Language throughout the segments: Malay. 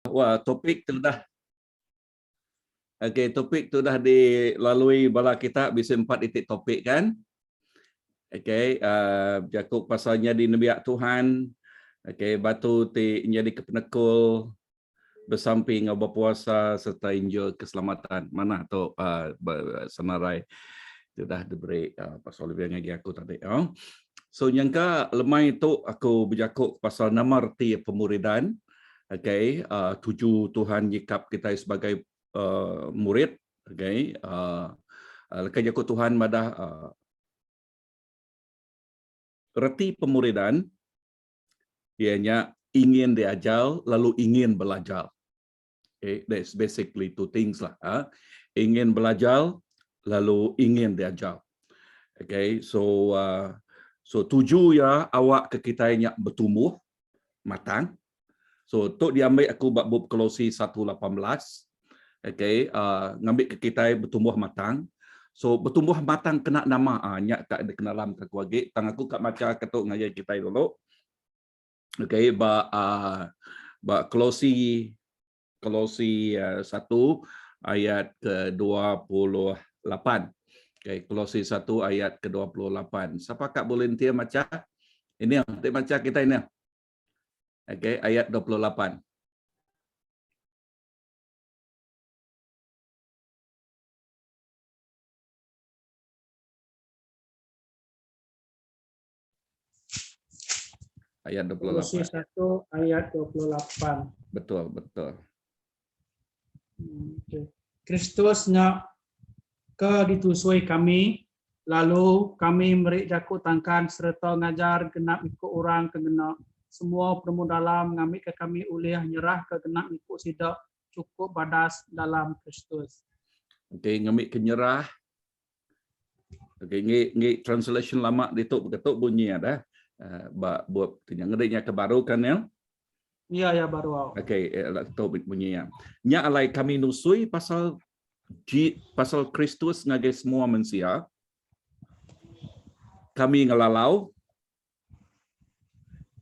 Wah, topik tu dah. Okey, topik tu dah dilalui bala kita bisa 4 titik topik kan. Okey, bercakap pasalnya di Nabiak Tuhan. Okey, batu ti jadi kepenekul bersamping berpuasa serta enjoy keselamatan. Mana tu senarai tu dah diberi pasal lebih lagi aku tadi. So yang ke lemai itu aku bercakap pasal nama arti pemuridan. Okey, tuju Tuhan jikap kita sebagai murid. Okey, lekas jakut Tuhan madah reti pemuridan ianya ingin diajar lalu ingin belajar. Okay, that's basically two things lah. Ingin belajar lalu ingin diajar. Okay, so tuju ya awak ke kita yang bertumbuh matang. So tu diambil aku bab Kolose 1:18. Okay, ngambil ke kita bertumbuh matang. So bertumbuh matang kena nama nyak kat ada kenalam ke kuagi. Tang aku kat maca ketuk ngajak kita dulu. Okay, ba Kolose 1 ayat ke-28. Okay, Kolose 1 ayat ke-28. Siapa kat volunteer maca? Ini yang maca kita ini. Okay, ayat 28. Ayat 28. Kolose 1 ayat 28. Betul. Kristus nak ke ditusui kami, lalu kami merik jakut tangkan serta ngajar genap ikut orang ke genap. Semua permudalam ngambil ke kami ulih nyerah ke genap ikut sidak cukup badas dalam Kristus. Okay, ngambil kenyerah. Okay, ngi translation lama dituk betul bunyi ada. Buat yang ngedenya kebarukan ya. Ya baru. Okay, tu bunyi ya. Nya alai kami nusui pasal Kristus ngagai semua manusia. Kami ngelalau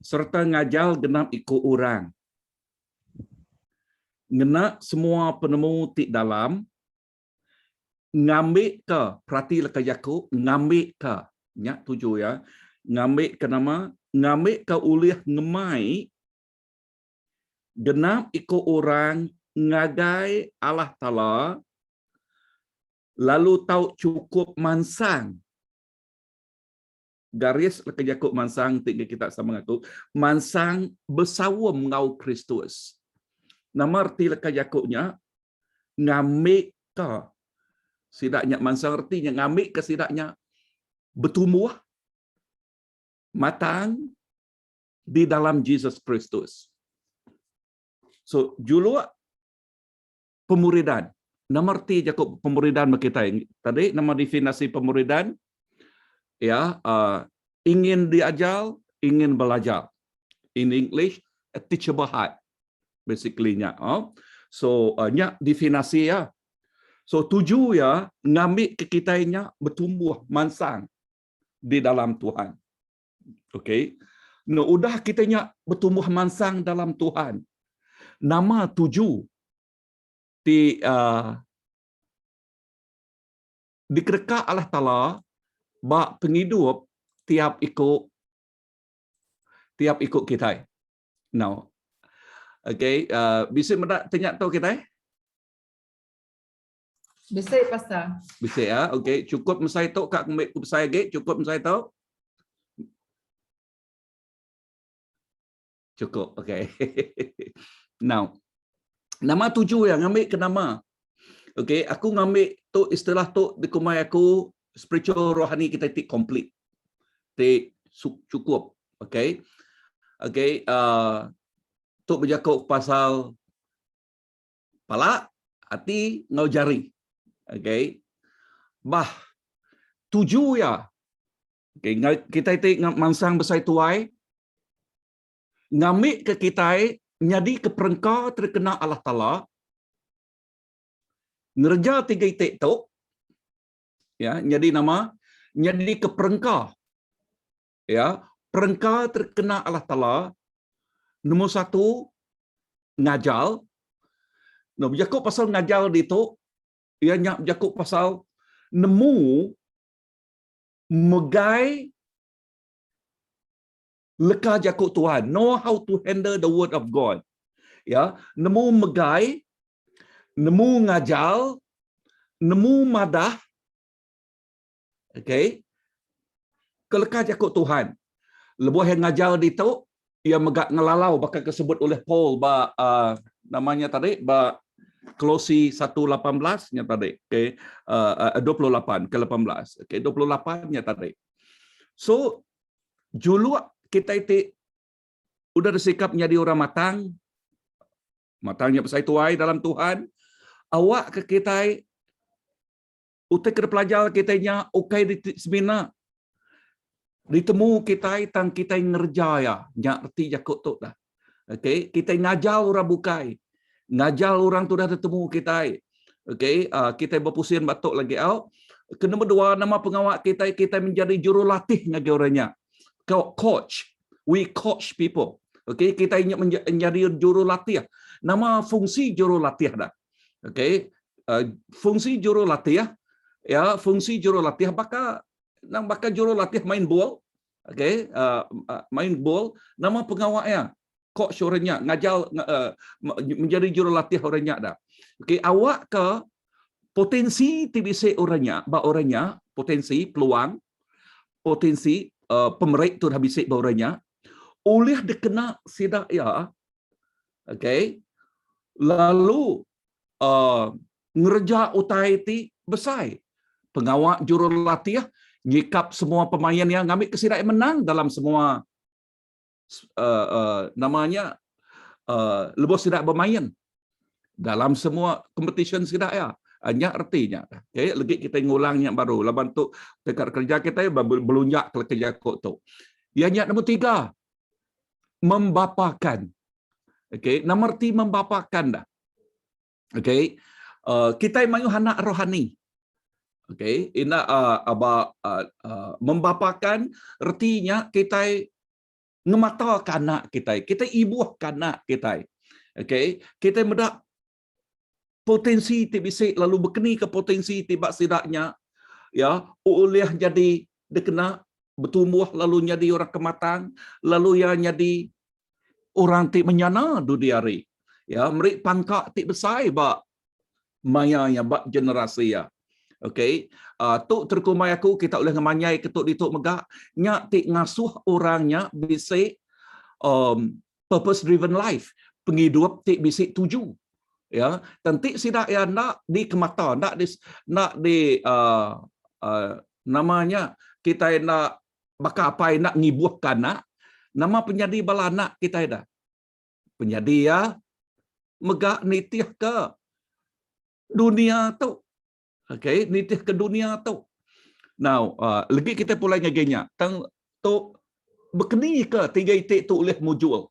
serta ngajal genap ikut orang. Ngena semua penemu tik dalam ngambil ke perhati leka Yakub ngambil ke nya tuju ya. Ngambil ke nama ngambil ke ulih ngemai genap ikut orang ngagai Allah Ta'ala lalu tahu cukup mansang garis leka Yakub mansang tiga kita sama aku mansang bersawam ngau Kristus. Nama arti leka Yakubnya ngambil ke sidaknya mansang artinya ngambil ke sidaknya bertumbuh matang di dalam Jesus Kristus. So, julu pemuridan. Nama arti Jakub pemuridan kita tadi nama definisi pemuridan ya ingin diajar, ingin belajar. In English, a teachable heart basically-nya. So, nya definisi ya. So, tuju ya ngambil ke kitanya bertumbuh mansang di dalam Tuhan. Okey. No, udah kitanya bertumbuh mansang dalam Tuhan. Nama tuju dikereka Allah Ta'ala bak penghidup tiap ikut kita. Now, okay, bisa mendak tanya tahu kita? Bisa pasal. Bisa ya, okay. Cukup mesai tu kak kembali ke saya ge, cukup mesai tu. Cukup, okay. Now, nama tuju yang ngambil ke nama. Okay, aku ngambil tu istilah tu dikumai aku spiritual rohani kita tik complete. Tik cukup. Okay. Okay, tu bercakap pasal pala, hati, ngau jari. Okay. Bah, tuju ya. Okay, kita tik mansang besai tuai. Ngambil ke kita nyadi ke perengkau terkena Allah Ta'ala. Ngerja 3 itik tu. Ya, nyadi nama. Nyadi ke perengkau. Ya, perengkau terkena Allah Ta'ala. Nombor 1, ngajal. Nah, berjakut pasal ngajar di tu, ianya berjakut pasal nemu megai leka jakut Tuhan, know how to handle the word of God. Ya, nemu megai, nemu ngajar, nemu madah, okay, keleka jakut Tuhan. Lebuh yang ngajar di tu, ia megak ngelalau bakal disebut oleh Paul ba namanya tadi ba Kolose 1:18 nya tadi, okay, 28 ke 18, okay, 28 nya tadi. So julu kita itu udah bersikap menjadi orang matangnya pasal tuai dalam Tuhan. Awak ke kita utai ke pelajar kitanya ukai di seminar ditemu kita tang kita ngerja ya nyak reti jakut tu dah. Okey, kita ngajar orang bukai. Ngajar orang tu dah bertemu kita. Okey, kita berpusing batuk lagi out. Kedua dua nama pengawak kita menjadi jurulatih ngagi orangnya. Coach. We coach people. Okey, kita ingin menjadi jurulatih. Nama fungsi jurulatih dah. Okey, fungsi jurulatih ya, fungsi jurulatih bakal jurulatih main bola. Okey, main bola, nama pengawaknya coach orangnya, ngajar menjadi jurulatih orangnya dah. Okey, awak ke potensi TBC orangnya, potensi peluang, potensi pemerik tu dah bisik orangnya, oleh dikena sidak ya. Okey, lalu ngerja utai ti besar. Pengawak jurulatih nyikap semua pemain yang ngambil kesidak menang dalam semua namanya lebih sidak bermain dalam semua competition sidak ya. Hanya artinya. Okay, lagi kita ngulang yang baru. Laban tu dekat kerja kita berlunjak ke kerja kok tu. Yang nombor 3, membapakan. Okay, nomor 3 membapakan dah. Okay, kita mayu anak rohani. Okay, ina membapakan artinya kita ngemata kanak kita ibuh kanak kita. Okay, kita medak potensi TBC lalu berkeni ke potensi tibak sidaknya ya oleh jadi dikena bertumbuh lalu jadi orang kematang lalu ya jadi orang ti menyana dunia hari ya merik pangkak ti besar ba maya ya ba generasi ya. Okey, tu terkumai aku kita oleh ngemanyai ketuk dituk megak nyak ti ngasuh orangnya bisik purpose driven life, penghidup ti bisik tuju. Ya, tentik sidak ya nak di kemata, nak di namanya kita nak bakal apa nak ngibuhkan nak nama penjadi bala anak kita dah. Penjadi ya megak nitih ke dunia tu. Okey, nitih ke dunia tu. Now, lagi kita pulai ngagenya. Tang tu berkeni ke 3 itik tu oleh mujul.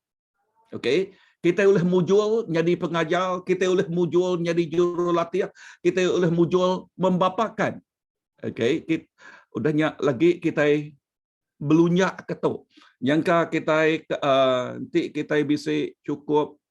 Okey, kita oleh mujul jadi pengajar, kita oleh mujul jadi jurulatih, kita oleh mujul membapakan. Okey, udahnya lagi kita belunyak ke tu. Yang kita nanti kita bisa cukup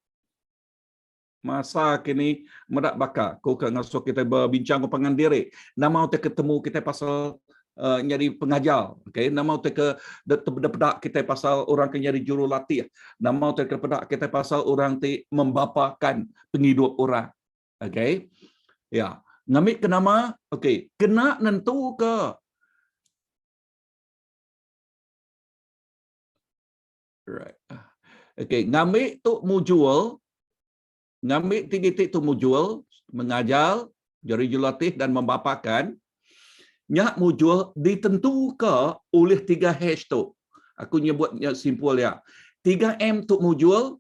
masa kini medak bakar ko ke ngasuh kita berbincang ke pangan diri nama kita ketemu kita pasal jadi pengajar. Okey, nama kita dedak kita pasal orang ke jadi jurulatih, nama kita pedak kita pasal orang ti membapakan penghidup orang. Okey, ya ngambil ke nama. Okey, kena nentu ke right. Okey, ngambil tu mujul, ngambil 3 titik tu mujul, mengajar, jadi jurulatih dan membapakan. Nyak mujul ditentu ke oleh 3H tu. Aku nyebutnya simpul ya. 3M tu mujul,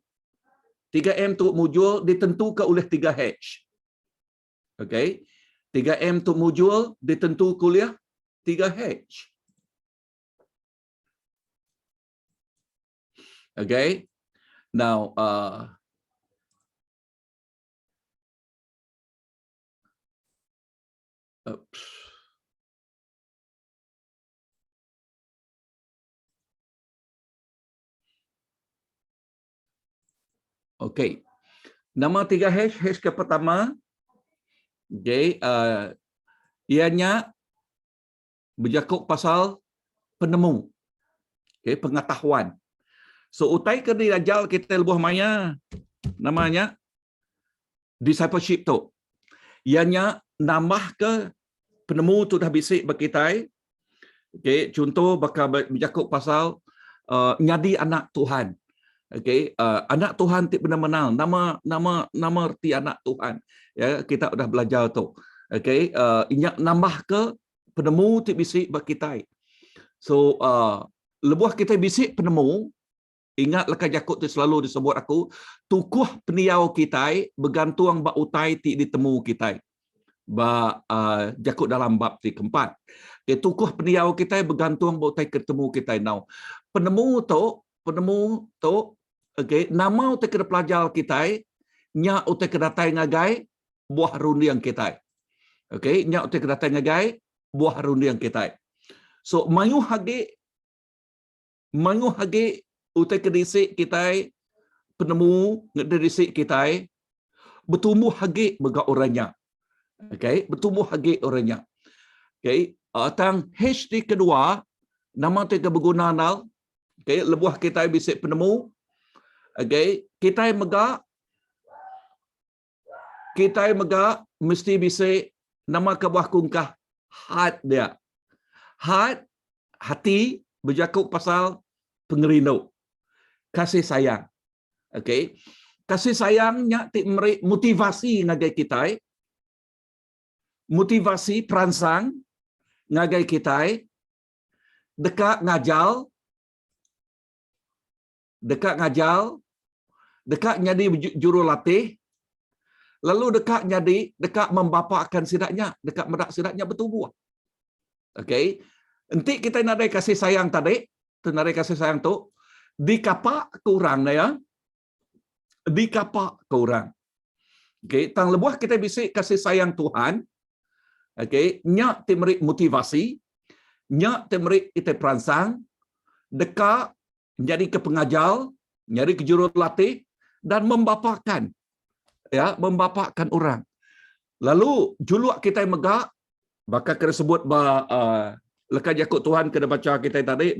3M tu mujul ditentu ke oleh 3H. Okey. 3M tu mujul ditentu ke oleh 3H. Okey. Now okey. Nama 3 H ke pertama, okay, ianya berjakut pasal penemu, okay, pengetahuan. So utai ke dirajal kita lebuh maya, namanya discipleship tu. Ianya nambah ke penemu tu dah bisik berkitai. Okay, contoh bakal berjakut pasal nyadi anak Tuhan. Okay, anak Tuhan ti benar-benar nama erti anak Tuhan. Ya, kita sudah belajar tu. Okay, inyak nambah ke penemu ti bisik berkitai. So lebuh kita bisik penemu, ingat lekas jakut tu selalu disebut aku, tukuh peniau kita bergantung bak utai ti ditemu kita. Ba jakut dalam bab ti keempat. Okay, tukuh peniau kita bergantung bak utai ketemu kita now. Penemu tu okay, nama utai kena pelajar kita, nya utai kena datai ngagai buah rundiang kita. Okay, nya utai kena datai ngagai buah rundiang kita. So mayu hage utai kedisik kita penemu ngedisik kita bertumbuh hage bega orangnya. Okay, bertumbuh hage orangnya. Okay, tang HD kedua nama utai ke berguna nal. Okay, lebuh kita bisik penemu. Okay, kita mega mesti bisa nama kebuah kungkah hat dia. Hati berjakut pasal pengerindu, kasih sayang. Okay, kasih sayangnya ti memberi motivasi ngagai kita, motivasi perangsang ngagai kita, dekat ngajal, dekat jadi jurulatih, lalu dekat membapakkan sidaknya, dekat medak sidaknya bertumbuh. Okey, nanti kita nak ada kasih sayang tadi, tu nak ada kasih sayang tu, dikapak ke orang ya, dikapak ke orang. Okey, tang lebuh kita bisik kasih sayang Tuhan. Okey, nya timeri motivasi, nya timeri kita perangsang, dekat jadi ke pengajar, jadi ke jurulatih dan membapakkan orang. Lalu juluk kita megak bakal kena sebut lekat jakut Tuhan kena baca kita tadi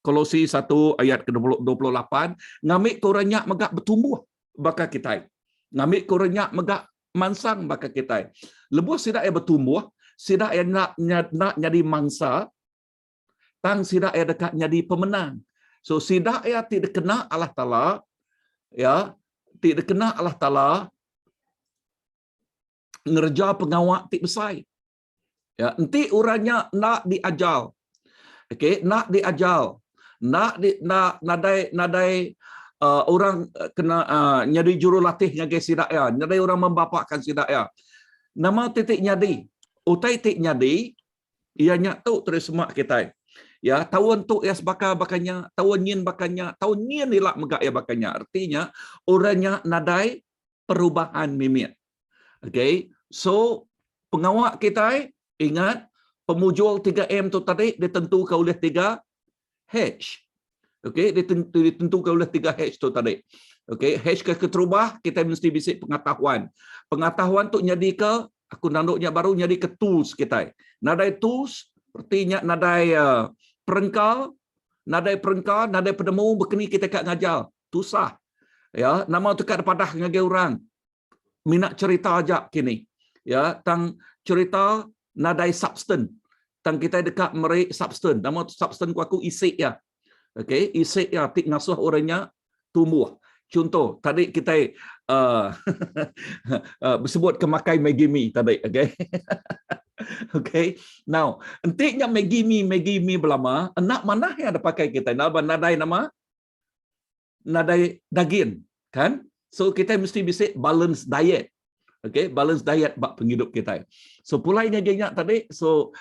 Kolosi 1 ayat ke-28, ngamik koranya megak bertumbuh bakal kita. Ngamik koranya megak mansang bakal kita. Lebuh sidak yang bertumbuh, sidak yang nak jadi mangsa, tang sidak yang dekat jadi pemenang. So sidak ya tidak kena Allah Taala, ya tidak kena Allah Taala ngerja pengawak ti besai. Ya, nanti orangnya nak diajar. Okey, nak diajar. Nadai orang kena nyadi jurulatih ngagai sidak ya, nyadi orang membapakkan sidak ya. Nama titik nyadi, utai titik nyadi, ianya tu terus semak kita. Ya, tahun tu ya bakanya, tahun nyin bakanya, tahun nyin dilak megak ya bakanya. Artinya orangnya nadai perubahan mimik. Okay, so pengawak kita ingat pemujul 3M tu tadi ditentukan oleh 3H. Okay, ditentukan oleh 3H tu tadi. Okay, H ke terubah kita mesti bisik pengetahuan. Pengetahuan tu jadi ke aku nanduknya baru jadi ke tools kita. Nadai tools artinya nadai perengkal, nadai penemu berkeni kita kat ngajar. Tusah. Ya, nama tu kat padah ngagai orang. Minat cerita aja kini. Ya, tang cerita nadai substan. Tang kita dekat meri substan. Nama tu substan aku isik ya. Okey, isik ya tik ngasuh orangnya tumbuh. Contoh, tadi kita bersebut kemakai Maggi Mee tadi, okey. Okey. Now, entiknya Maggi Mee belama, anak mana yang ada pakai kita? Nadai nama? Nadai daging, kan? So kita mesti bisik balance diet. Okey, balance diet bak penghidup kita. So pulainya jenyak tadi, so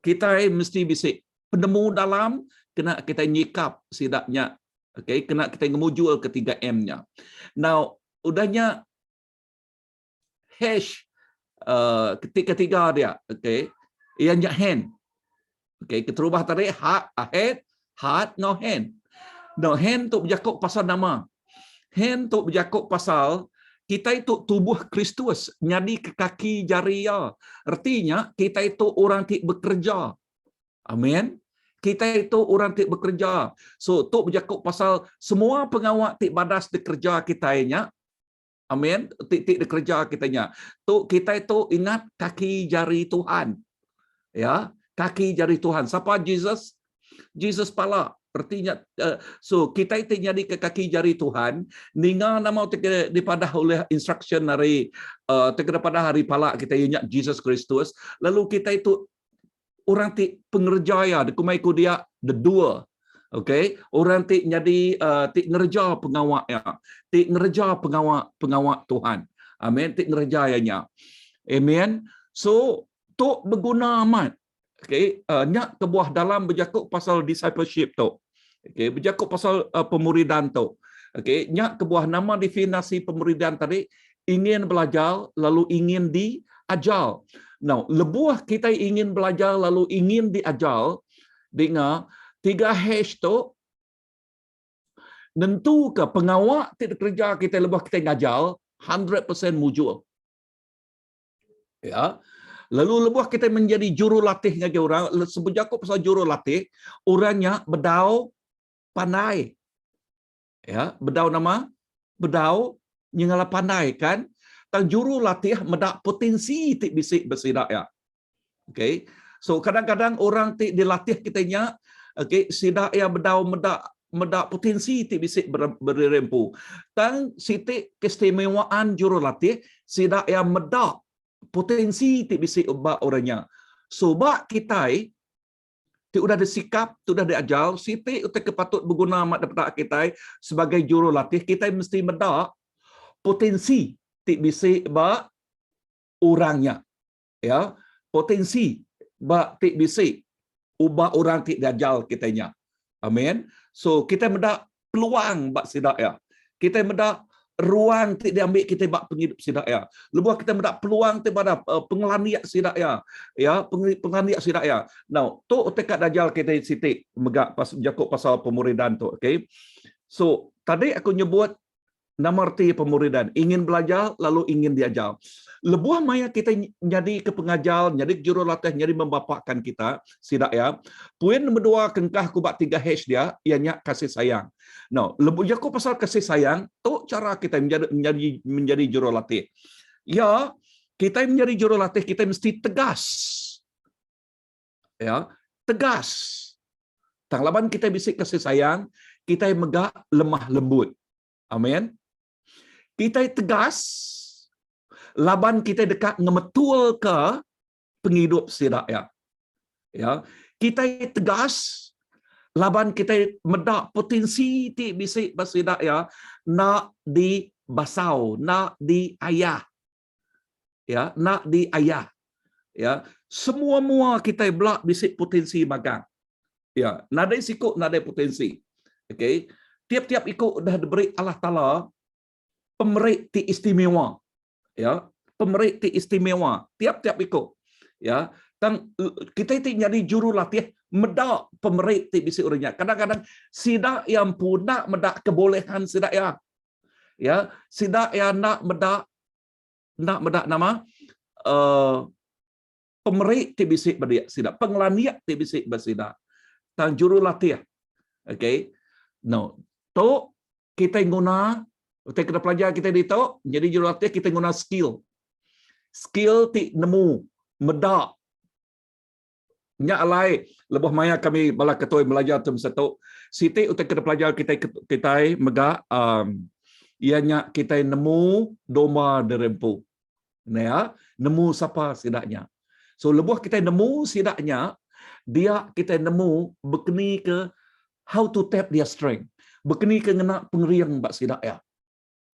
kita mesti bisik penemu dalam kena kita nyikap sidaknya. Okey, kena kita ngemujul ke 3M-nya. Now, udahnya hash ketiga dia, okey. Ianya hand. Okey, keterubah tadi heart ngau hand. No hand tu berjakut pasal nama. Hand tu berjakuk pasal kita itu tubuh Kristus, nyadi ke kaki jari ya. Artinya kita itu orang tik bekerja. Amin. Kita itu orang tik bekerja. So tu berjakuk pasal semua pengawak tik badas di kerja kitanya. Amin. Tik di kerja kitanya. Tu kita itu ingat kaki jari Tuhan. Ya, kaki jari Tuhan. Siapa Jesus? Jesus pala. Artinya, so kita itu jadi ke kaki jari Tuhan. Ninga nama daripada oleh instruction dari daripada hari pala kita ingat Jesus Kristus. Lalu kita itu orang ti pengerjaya, kumaiku dia the doer. Okay, orang ti jadi ti ngerja pengawaknya, ti ngerja pengawak Tuhan. Amin. Ti ngerjayanya. Amen. So tu berguna amat. Okay, nyak kebuah dalam berjakuk pasal discipleship tu. Okay, berjakuk pasal pemuridan tu. Okay, nyak kebuah nama definisi pemuridan tadi, ingin belajar lalu ingin diajar. Now, lebuah kita ingin belajar lalu ingin diajar, dengar 3H tu, tentu ke pengawak tidak kerja kita lebuah kita ngajar 100% mujur. Ya. Lalu lebuah kita menjadi jurulatih ngaji orang, sebejakuk pasal jurulatih, orangnya bedau pandai. Ya, bedau nama bedau nyengala pandai kan? Tang jurulatih medak potensi tik bisik bersidak ya. Okay. So kadang-kadang orang tik dilatih kitanya, okay, sidak ya bedau medak potensi tik bisik berempu. Tang sitik keistimewaan jurulatih, sidak ya medak potensi tik bisik ubah orangnya. So bak kita ti udah disikap, tu udah diajar, siti udah kepatut berguna mak dapat kita sebagai jurulatih, kita mesti medak potensi tik bisik ba orangnya. Ya, potensi ba tik bisik ubah orang tik diajar kitanya. Amin. So kita medak peluang bak sidak ya. Kita medak ruang tik diambil kita bak penghidup sidak ya. Lebuh kita mendak peluang kepada pengelaniak sidak ya. Ya, pengelaniak sidak ya. Now, tu tekad dajal kita sitik megak pas jakuk pasal pemuridan tu, okey. So, tadi aku nyebut nama arti pemuridan, ingin belajar lalu ingin diajar. Lebuh maya kita jadi ke pengajar, jadi jurulatih, jadi membapakkan kita sidak ya. Poin nombor 2 kengkah kubat 3H dia, ianya kasih sayang. Now, lebuh jakuk pasal kasih sayang, tu cara kita menjadi jurulatih. Ya, kita menjadi jurulatih kita mesti tegas. Ya, tegas. Tanglaban kita bisik kasih sayang, kita megak lemah lembut. Amin. Kita tegas, laban kita dekat ngemetul ke penghidup sidak ya. Ya, kita tegas, laban kita medak potensi ti bisik basidak ya, nak di basau, nak di ayah. Ya, nak di ayah. Ya, semua kita belak bisik potensi magang. Ya, nadai sikut nadai potensi. Okey. Tiap-tiap ikut dah diberi Allah Taala pemerik ti istimewa. Ya, pemerik ti istimewa. Tiap-tiap ikut. Ya, tang kita itu jadi jurulatih medak pemerik ti bisik orangnya. Kadang-kadang sidak yang pun nak medak kebolehan sidak ya. Ya, sidak yang nak medak nama pemerik ti bisik berdia sidak, pengelaniak ti bisik bersidak. Tang jurulatih. Okey. No, tu kita guna kita kena pelajar kita di tu jadi jurulatih kita guna skill. Skill ti nemu medak. Nya alai lebih maya kami bala ketoi belajar tu satu. Siti utak kena pelajar kita megak ianya kita nemu domba derempu. Nah ya, nemu siapa sidaknya. So lebuh kita nemu sidaknya, dia kita nemu berkeni ke how to tap their strength. Berkeni ke ngena pengeriang bak sidak ya.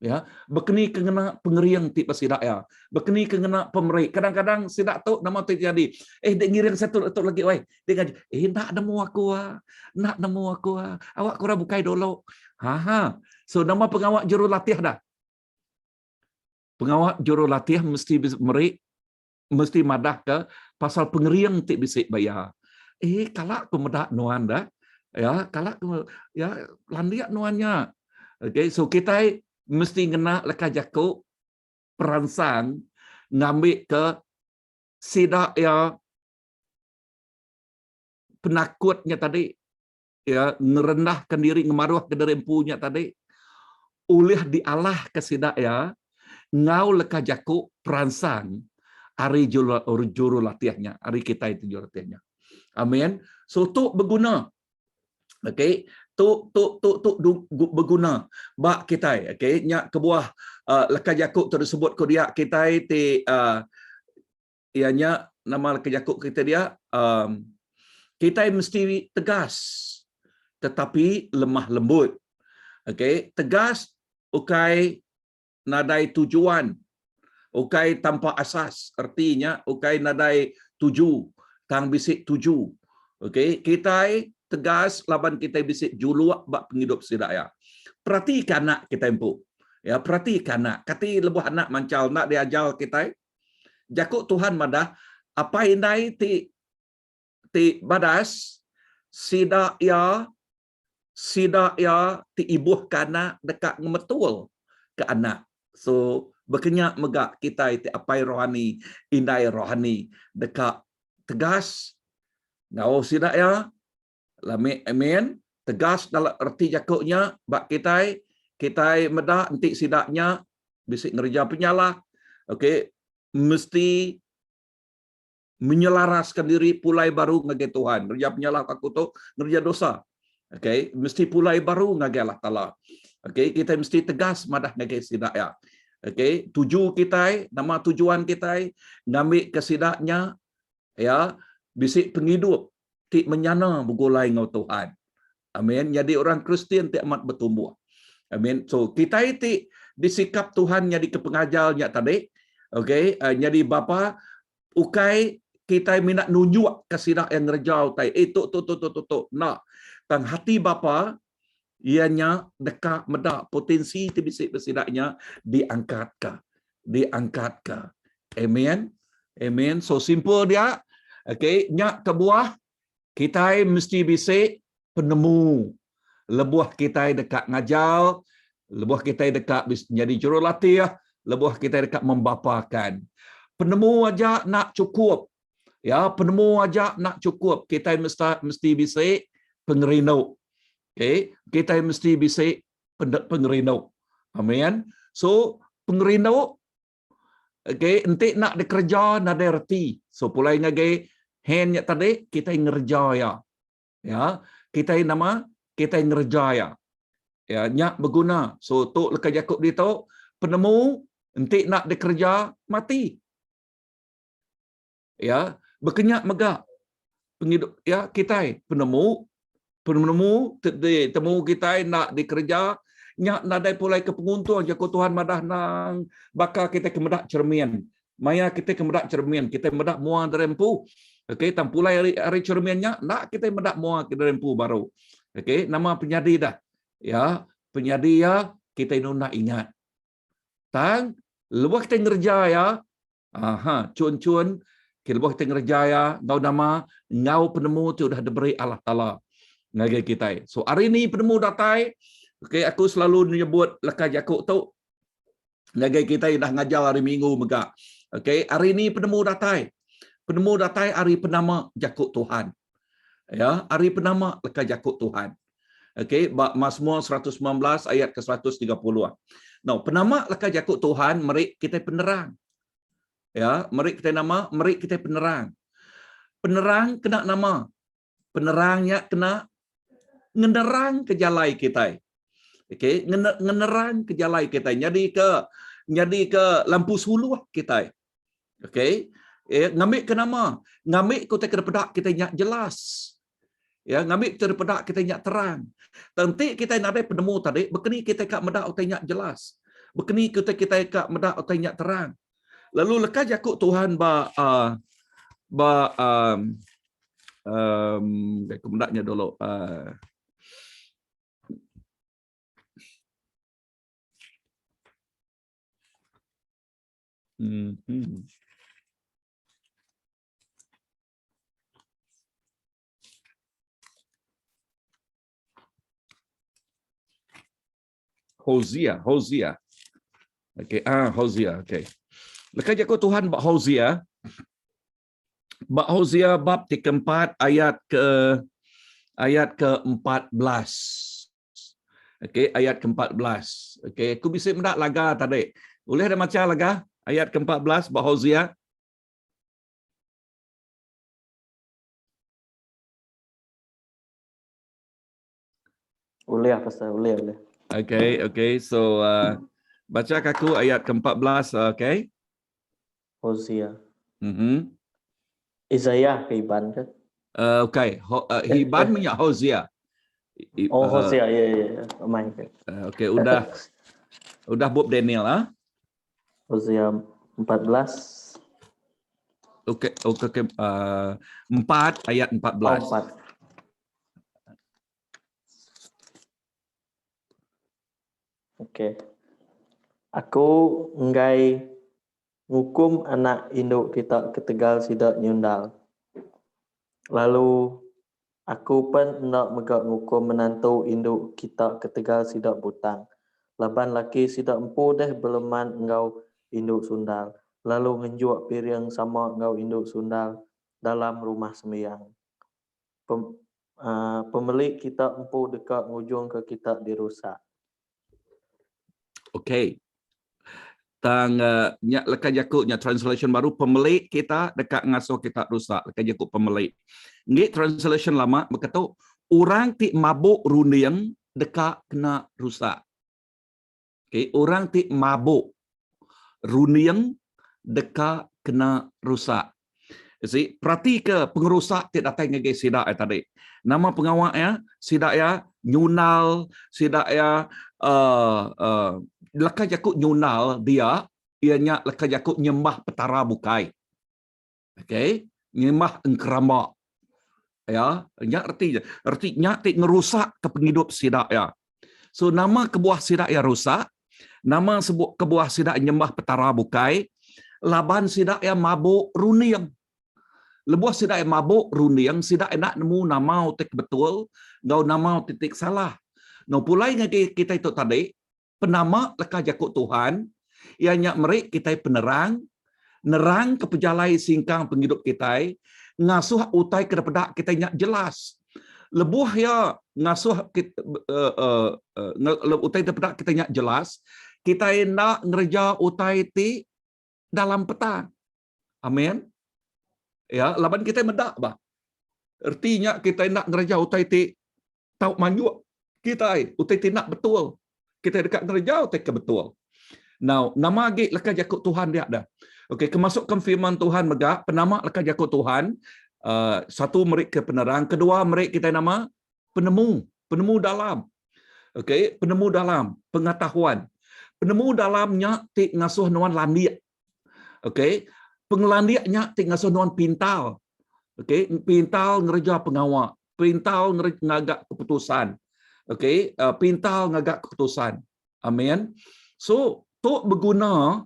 Ya, berkeni ke ngena pengeriang ti bak sidak ya. Berkeni ke ngena pemerik. Kadang-kadang sidak tu nama tu jadi, dek ngiring satu lagi oi. Dia ngaji, nak nemu aku ah. Nak nemu aku ah. Awak kurang bukai dulu. Ha. So nama pengawak jurulatih dah. Pengawak jurulatih mesti merik mesti madah ke pasal pengeriang ti bisik bayar. Kalak ku medak nuan dah. Ya, kalak ya landiak nuannya. Okay, so kita mesti ngena leka jakuk perangsang ngambil ke sidak ya penakutnya tadi, ya ngerendahkan diri, ngemaruah ke diri empunya tadi, ulih dialah ke sidak ya ngau leka jakuk perangsang hari juru latihnya, hari kita itu juru latihnya. Amin. So tu berguna. Okey, tu berguna bak kita. Okey, nya kebuah leka jakuk tersebut ko dia kita ti ianya nama leka jakuk kita dia kita mesti tegas tetapi lemah lembut. Okey, tegas ukai nadai tujuan, ukai tanpa asas, artinya ukai nadai tuju, tang bisik tuju. Okey, kita tegas laban kita bisik juluak bak penghidup sidaya. Perhatikan anak kita empu. Ya, perhatikan anak. Kati lebuh anak mancal nak diajar kita. Jakuk Tuhan madah apa indai ti badas sida ya ti ibuh kana dekat ngemetul ke anak. So berkenyak megak kita ti apai rohani, indai rohani dekat tegas ngau sida ya. Lami amin. Tegas dalam erti jakuknya bak kita medah nanti sidaknya bisik ngerja penyalah. Okey, mesti menyelaraskan diri pulai baru ngage Tuhan. Ngerja penyalah aku tu ngerja dosa. Okey, mesti pulai baru ngage Allah Taala. Okey, kita mesti tegas madah ngage sidak ya. Okey, tuju kita, nama tujuan kita ngambil ke sidaknya ya, bisik penghidup ti menyana begulai ngau Tuhan. Amin. Jadi orang Kristian ti amat bertumbuh. Amin. So kita itu disikap Tuhan jadi kepengajalnya tadi. Okey, jadi bapa ukai kita minat nunjuk ke sidak yang ngerjau tai. Tu. Nah, tang hati bapa ianya dekat medak potensi ti bisik bersidaknya diangkat ke. Amen. Amen. So simple dia. Okey, nyak ke buah kita mesti bisik penemu. Lebuh kita dekat ngajar, lebuh kita dekat jadi jurulatih, lebuh kita dekat membapakan. Penemu aja nak cukup. Ya, penemu aja nak cukup. Kita mesti bisik pengerino. Okey, kita mesti bisik pengerino. Amin. So, pengerino okey, entik nak dikerja nak direti. So, pulai ngagai handnya tadi kita ngerja ya. Ya, kita ngerja ya. Ya, nyak berguna. So tok leka jakuk di tok penemu entik nak dikerja mati. Ya, berkenyak megak penghidup ya kita penemu temu kita nak dikerja nyak nadai pulai ke penguntung jakuk Tuhan madah nang bakal kita kemedak cermin. Maya kita kemedak cermin, kita medak muang derempu. Okey, tam pulai hari cerminnya nak kita medak muang ke derempu baru. Okey, nama penyadi dah. Ya, penyadi ya kita nak ingat. Tang lebuh kita ngerja ya. Aha, cun kita lebuh kita ngerja ya, ngau nama ngau penemu tu dah diberi Allah Taala ngagai kita. So hari ni penemu datai. Okey, aku selalu menyebut leka jakuk tu ngagai kita dah ngajar hari Minggu megak. Okey, hari ni penemu datai. Penemu datai hari penama jakuk Tuhan. Ya, hari penama leka jakuk Tuhan. Okey, Mazmur 119 ayat ke 130. Now, penama leka jakuk Tuhan, mari kita penerang. Ya, mari kita nama, mari kita penerang. Penerang kena nama. Penerangnya kena ngenerang ke jalai kita. Okey, ngenerang ke jalai kita. Jadi ke lampu suluh kita. Okey, ngambil ke nama. Ngambil kita kena pedak kita nyak jelas. Ya, ngambil kita pedak kita nyak terang. Nanti kita nak ada penemu tadi, bekeni kita kak medak utai jelas. Bekeni kita kak medak utai terang. Lalu lekas jakuk Tuhan kemedaknya dulu. Hosea. Okey, Hosea. Okey. Lekas jago Tuhan bab Hosea. Bab Hosea bab keempat ayat ke-14. Okey, ayat ke-14. Okey, aku bisa mendak laga tadi. Boleh ada macam laga ayat ke-14 bab Hosea? Boleh Pastor, boleh. Okey. So baca aku ayat ke-14, okey? Hosea. Mhm. Isaiah ke Iban ke? Okey, Hiban punya Hosea. Oh, Hosea, ya. Main ke. Okey, udah Bob Daniel Hosea 14. Okey, 4 ayat 14. 4. Okey. Aku ngai ngukum anak induk kita ketegal sidak nyundal. Lalu aku pun nak megak ngukum menantu induk kita ketegal sidak butang. Laban laki sidak empu deh beleman engkau induk sundal. Lalu ngenjuak piring sama engkau induk sundal dalam rumah sembahyang. Pemilik kita empu dekat ngujung ke kita dirusak. Okey. Nyak lekas jakut nya translation baru pemilik kita dekat ngasuh kita rusak. Lekas jakut pemilik. Ni translation lama berkata orang ti mabuk runiang dekat kena rusak. Okey, orang ti mabuk runiang dekat kena rusak. See, perhati ke pengerusak tidak datang ngege sidak tadi. Nama pengawak sidak nyunal, sidak lekas jakut nyunal dia ianya lekas jakut nyembah petara bukai. Okey, nyembah engkerama. Nyak erti nyak ti ngerusak ke penghidup sidak So nama kebuah sidak rusak, nama sebut kebuah sidak nyembah petara bukai, laban sidak mabuk runiang. Lebuh sidak mabuk runiang, sidak nak nemu nama utik betul, ngau nama titik salah. No pulai ngagi kita itu tadi, penama lekas jakut Tuhan, ianya merik kita penerang, nerang ke pejalai singkang penghidup kita, ngasuh utai ke depan kita nyak jelas. Lebuh ngasuh utai depan kita nyak jelas, kita nak ngerja utai ti dalam petang. Amin. Laban kita medak bah. Artinya kita nak ngerja utai ti tau manjuk kita utai ti nak betul. Kita dekat ngerja utai ke betul. Now, nama agi lekas jakut Tuhan dia dah. Okey, kemasukan firman Tuhan megak, penama lekas jakut Tuhan, satu merik ke penerang, kedua merik kita nama penemu dalam. Okey, penemu dalam, pengetahuan. Penemu dalamnya ti ngasuh nuan landia. Okey, penglandianya ti ngasuh nuan pintal. Okey, pintal ngerja pengawak, pintal ngagak keputusan. Okey, pintal ngagak keputusan. Amin. So, tu berguna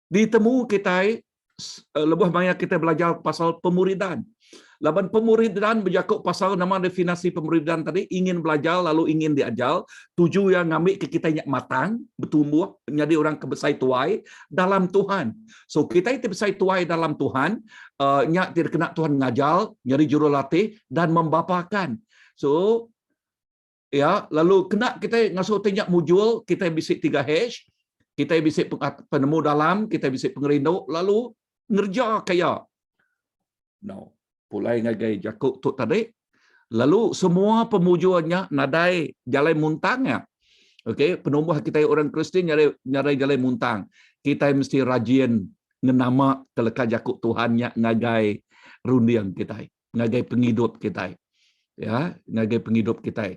ditemu kita lebih banyak kita belajar pasal pemuridan. Laban pemuridan berjakut pasal nama definisi pemuridan tadi, ingin belajar lalu ingin diajar, tuju yang ngambil ke kita nyak matang, bertumbuh, menjadi orang kebesai tuai dalam Tuhan. So kita itu besai tuai dalam Tuhan, nyak tidak kena Tuhan ngajar, nyari jurulatih dan membapakan. So lalu kena kita ngasuh tinyak mujul, kita bisik 3H, kita bisik penemu dalam, kita bisik pengerinduk, lalu ngerja kaya. No, pulai ngagai jakut tu tadi. Lalu semua pemujuannya nadai jalan muntangnya. Okey, penumbuh kita orang Kristian nyari jalan muntang. Kita mesti rajin ngenama telekat jakut Tuhannya ngagai rundiang kita, ngagai penghidup kita. Ngagai penghidup kita.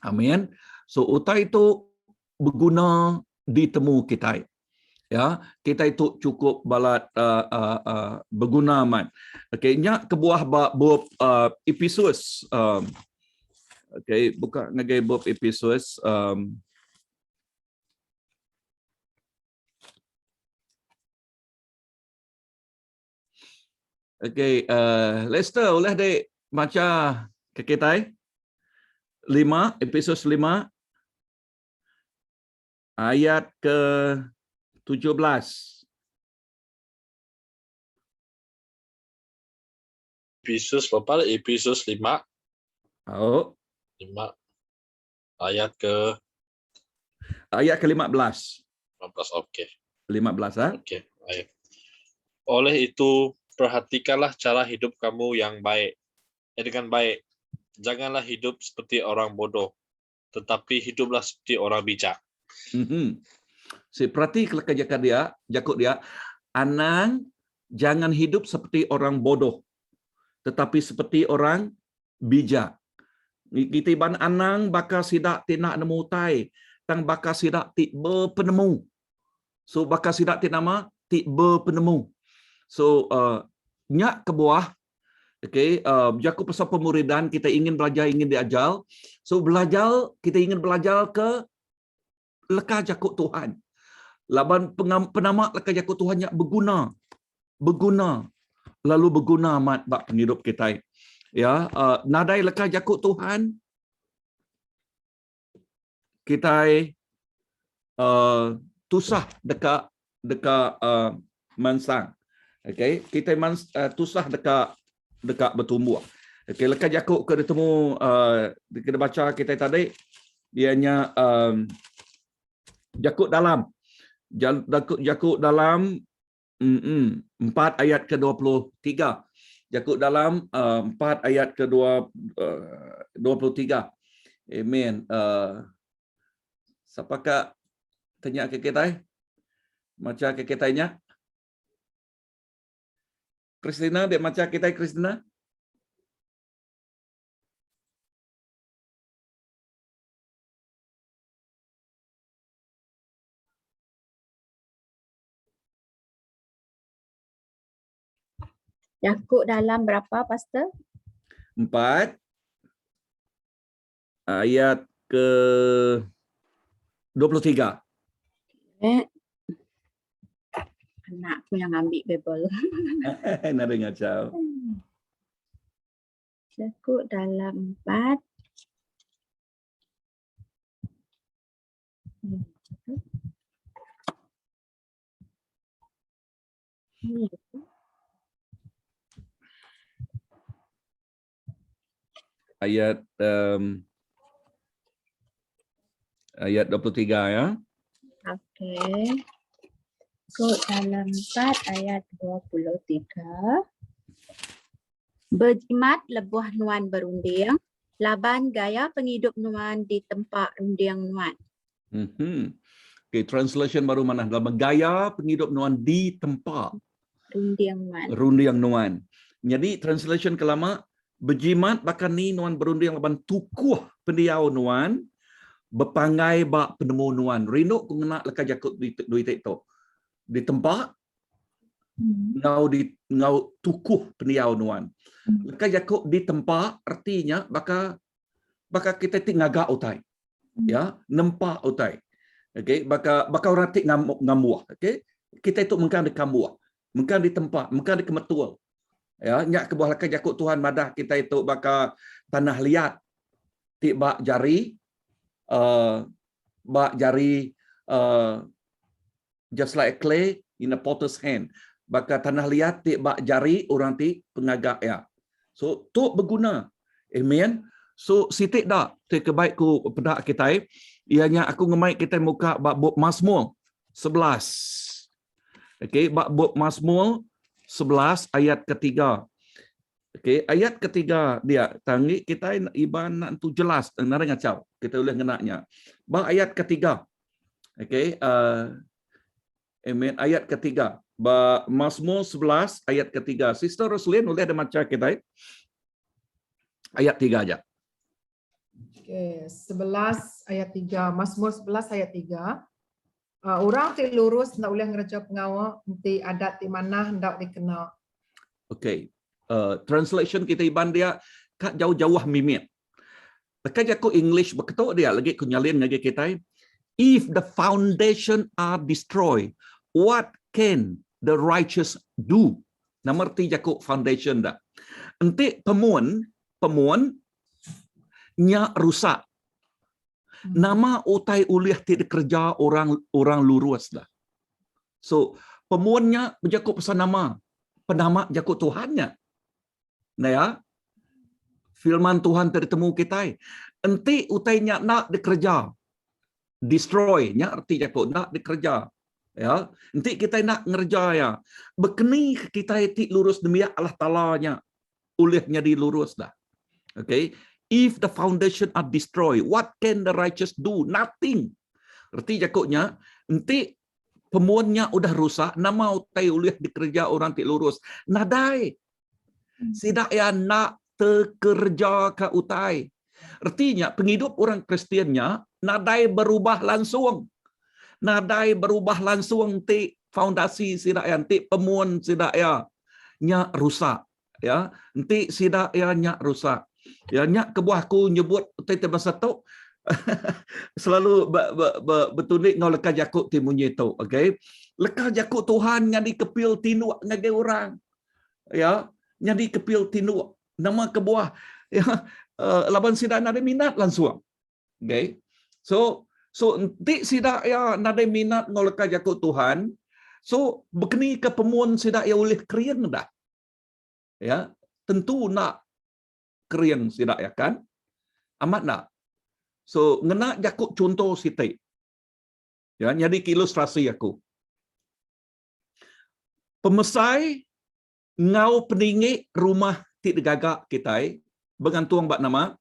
Amin. So utai itu berguna ditemu kita. Kita itu cukup balat berguna aman. Okey, nyak kebuah bab Efesus. Okey, buka ngagai bab Efesus. Okey, Lester, boleh dek baca ke kita? 5, Efesus 5. ayat ke-17. Efesus berapa? Efesus 5 Oh, ayat ayat ke-15. 15. Oke. 15, ha? Oke. Ayat. Oleh itu, perhatikanlah cara hidup kamu yang baik. Dengan baik. Janganlah hidup seperti orang bodoh, tetapi hiduplah seperti orang bijak. Si perhati kerja dia, jakut dia, Anang jangan hidup seperti orang bodoh, tetapi seperti orang bijak. Kita ban anang bakal sidak tinak nemu tai, tang bakal sidak ti berpenemu. So bakal sidak ti nama ti berpenemu. So nyak ke buah. Okay, jaku pasal pemuridan, kita ingin belajar, ingin diajar. So belajar, kita ingin belajar ke leka jakut Tuhan. Laban penama leka jakut Tuhan yang berguna, lalu berguna amat bak penghidup kita. Ya, nadai leka jakut Tuhan, kita tusah dekat mansang. Okay, kita tusah dekat bertumbuh. Okay, lekas jakut ke ditemu kita baca kita tadi, ianya jakut dalam. Jakut dalam 4 ayat ke-23. Jakut dalam 4 ayat ke-23. Amen. Siapakah tanya ke kita? Macam ke kitanya? Kristina, dia macam kita Kristina? Yakub dalam berapa, Pastor? 4 ayat ke-23. Anakku yang ambil Bible. Nak dengar jauh. Yakub dalam 4. Ayat 23 ya. Okey. Yakub dalam 4 ayat 23. Berjimat lebuh nuan berunding, laban gaya penghidup nuan di tempat runding nuan. Okay, translation baru mana? Dalam gaya penghidup nuan di tempat Runding nuan. runding nuan. Jadi translation kelama, berjimat bakal ni nuan berunding laban tukuh pendiau nuan, berpangai bak penemu nuan. Rindu ku ngena leka jakut duit itu. Di tempat ngau tukuh pendiau nuan. Leka jakut di tempat artinya bakal kita tinggal utai. Ya, nempak utai. Okey, bakal ratik ngamuah. Okey. Kita itu mengkan di kambuah, mengkan di tempat, mengkan di kemetul. Ya, nyak ke buah leka jakut Tuhan madah kita itu bakal tanah liat. Tik bak jari just like clay in a potter's hand. Bakal tanah liat tik bak jari orang tik pengagak ya. So tu berguna. Amen. So sitik dak te kebaikku pedak kita ianya aku ngemai kita muka bab Mazmur 11. Okey, bab Mazmur 11 ayat ketiga. Okey, ayat ketiga dia tangi kita iban nak tu jelas nak ngacau. Kita boleh ngenaknya. Bab ayat ketiga. Okey, amen, ayat ketiga. Bab Mazmur 11 ayat ketiga. Sister Roslyn boleh ada macam kita ayat 3 aja. Okay, 11 ayat 3. Mazmur 11 ayat 3. Orang ti lurus ndak boleh ngereja pengawa, nanti adat di mana hendak dikenal. Okay. Translation kita iban dia kat jauh-jauh mimit. Lekas aku English berketuk dia lagi kunyalin lagi kita. If the foundation are destroyed, what can the righteous do? Namerti jaku foundation dah. Enti pemuan nya rusak. Nama utai uliah tidak kerja orang lurus dah. So, pemuannya berjakut pasal nama. Penama jakut Tuhannya. Nah ya. Firman Tuhan tertemu kita. Enti utainya nak dikerja. Destroy. Nya arti jakut nak dikerja. Ya. Enti kita nak ngerja ya. Bekeni kita ti lurus demi Allah Ta'ala-nya. Ulihnya dilurus dah. Okay. If the foundation are destroyed, what can the righteous do? Nothing. Arti jakutnya, nanti pemuannya udah rusak, nama utai ulih dikerja orang tik lurus. Nadai. Sidak ya nak terkerja ke utai. Artinya, penghidup orang Kristiannya, nadai berubah langsung. Nadai berubah langsung tik fondasi sidak ya, tik pemuan sidak ya, nya rusak. Ya, nanti sidak ya nya rusak. Ya, nyak kebuahku nyebut tete masa tu selalu betulik ngau lekah jakut timunye tu, okey. Lekah jakut Tuhan yang dikepil tinuk ngagai orang. Ya, yang dikepil tinuk nama kebuah ya laban sidak nade minat langsung. Okey. So nanti sidak ya nade minat ngau lekah jakut Tuhan. So bekeni ke pemuan sidak ya oleh krieng dah. Ya, tentu nak kering sidak ya kan? Amat nak. So, ngena jakut contoh sitai. Ya, jadi ilustrasi aku. Pemesai ngau peninggi rumah tik gagak kita, bergantung bak nama.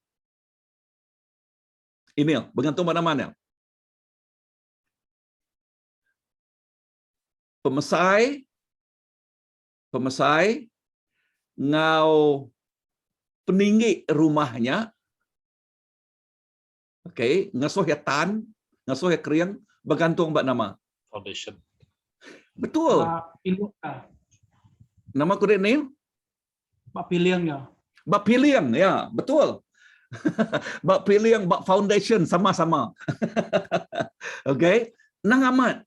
Email, bergantung bak nama ni. Pemesai ngau peninggi rumahnya, okey, ngasuh ya tan, ngasuh ya kering, bergantung bak nama. Foundation. Betul. Pilih Nama kudet ni? bak pilihnya. Bak piliang, ya, betul. Bak piliang, bak foundation sama-sama. Okey, nang amat.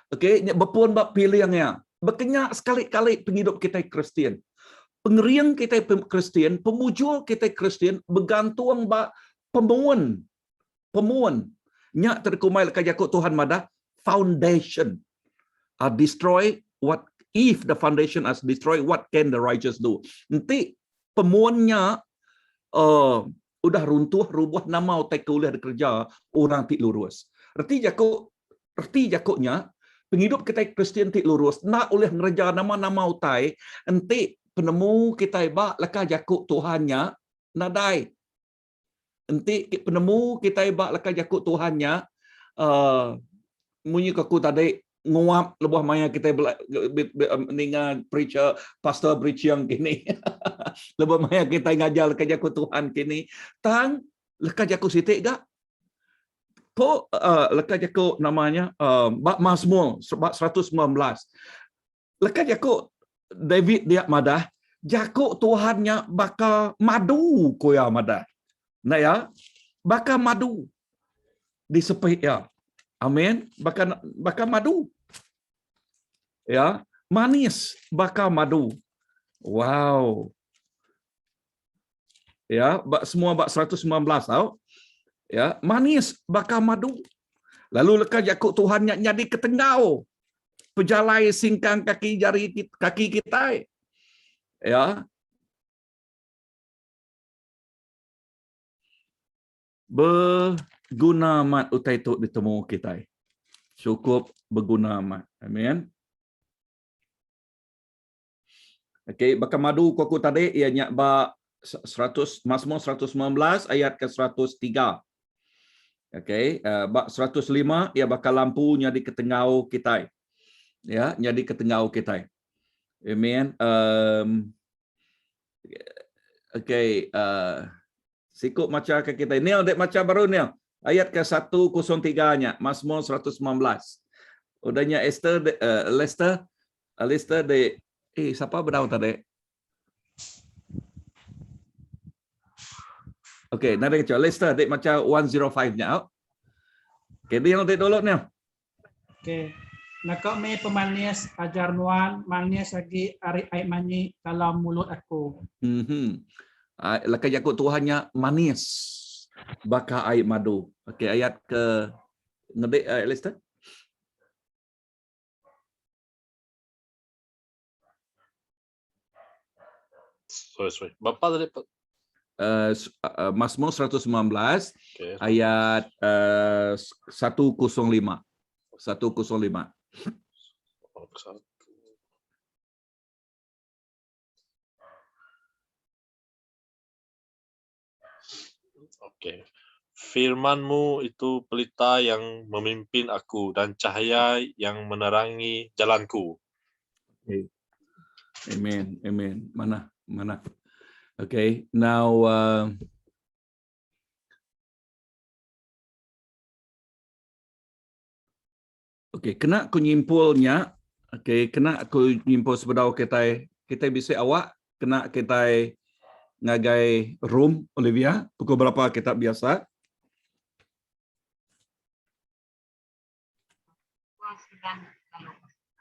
Okey, berpun bak piliangnya. Berkenyak sekali-kali penghidup kita Kristian. Pengeriang kita Kristian, pemujul kita Kristian bergantung bak pemuan. Nyak terkumai lekah jakut Tuhan madah foundation are destroy. What if the foundation is destroyed? What can the righteous do? Nanti pemuannya udah runtuh, rubuh nama utai kuliah kerja orang tik lurus. Erti jakutnya penghidup kita Kristian tik lurus nak oleh ngerja nama-nama utai enti penemu kita ibak lekah jakut Tuhannya nadai. Enti penemu kita ibak lekah jakut Tuhannya munyi kaku tadi nguap lebuh maya kita ningan preacher pastor preacher yang kini. Lebuh maya kita ngajar lekah jakut Tuhan kini. Tang lekah jakut sitik gak? Po lekah jakut namanya bak Mazmur bak 119. Lekah jakut David dia madah jakut Tuhannya bakal madu koya madah. Nah ya, bakal madu di sepih ya. Amin. Bakal madu. Ya, manis bakal madu. Wow. Ya, semua bak 119 tau. Ya, manis bakal madu. Lalu lekah jakut Tuhannya jadi ketengau. Pejalai singkang kaki kita. Ya. Berguna amat utai tu ditemu kita. Cukup berguna amat. Amin. Okey, bakal madu kuku tadi ianya bak 100 Mazmur 119 ayat ke 103. Okey, bak 105 ia bakal lampunya di ketengau kita. Ya, jadi ketengau kita. Amen. Okey, sikut macam ke kita. Ni dek macam baru ni. Ayat ke 103-nya, Mazmur 119. Udahnya Lester de siapa berdau tadi? Okey, nanti kita Lester dek macam 105-nya. Okey, dia dek dulu ni. Okey. Nak me pemanis ajar nuan manis lagi ari ai mani dalam mulut aku. Lekah jakut Tuhannya manis. bakar air madu. Okey, ayat ke ngedik Alistair? Sorry. Bapa tadi Pak. Mazmur 119 Okay. ayat 105. 105. Oke. Firman-Mu itu pelita yang memimpin aku dan cahaya yang menerangi jalanku. Okay. Amen. Amen. Mana? Okay. Now okay, kena aku nyimpulnya. Okay, kena aku nyimpul sebedau kita bisa awak kena kita ngagai room Olivia pukul berapa kita biasa?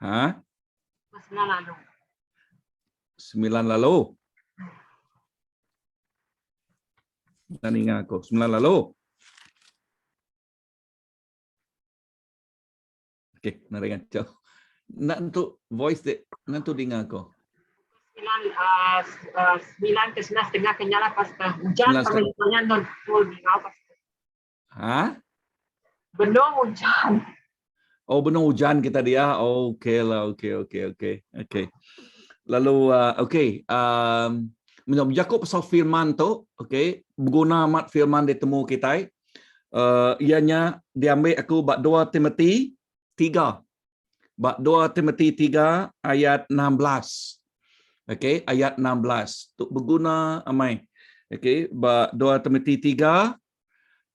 Ha? 9 lalu. Dan ingat aku 9 lalu. Okey, nak dengar jauh. Nak untuk voice dek, nak tu dengar aku. 9 ke 9:30 kenyala Pastor. Hujan 9:30. sampai hujannya non full di Pastor. Ha? Belum hujan. Oh, benar hujan kita dia. Oh, okey lah, okey. Lalu okey, menjangkut pasal firman tu, okey, berguna amat firman ditemu kita. Ianya diambil aku bab 2 Timothy 3. Bab 2 Timothy 3 ayat 16. Okey, ayat 16. Tu berguna amai. Okey, bab 2 Timothy 3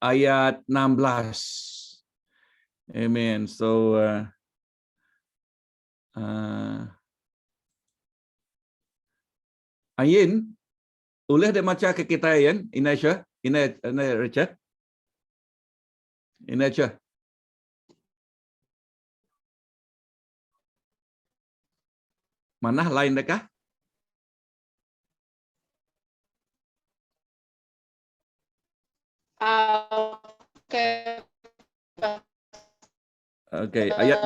ayat 16. Amen. So Ayin, boleh dia macam ke kita Ayin? Inasha? Ina Richard? Inasha? Mana lain dekah? Okay. Okey, ayat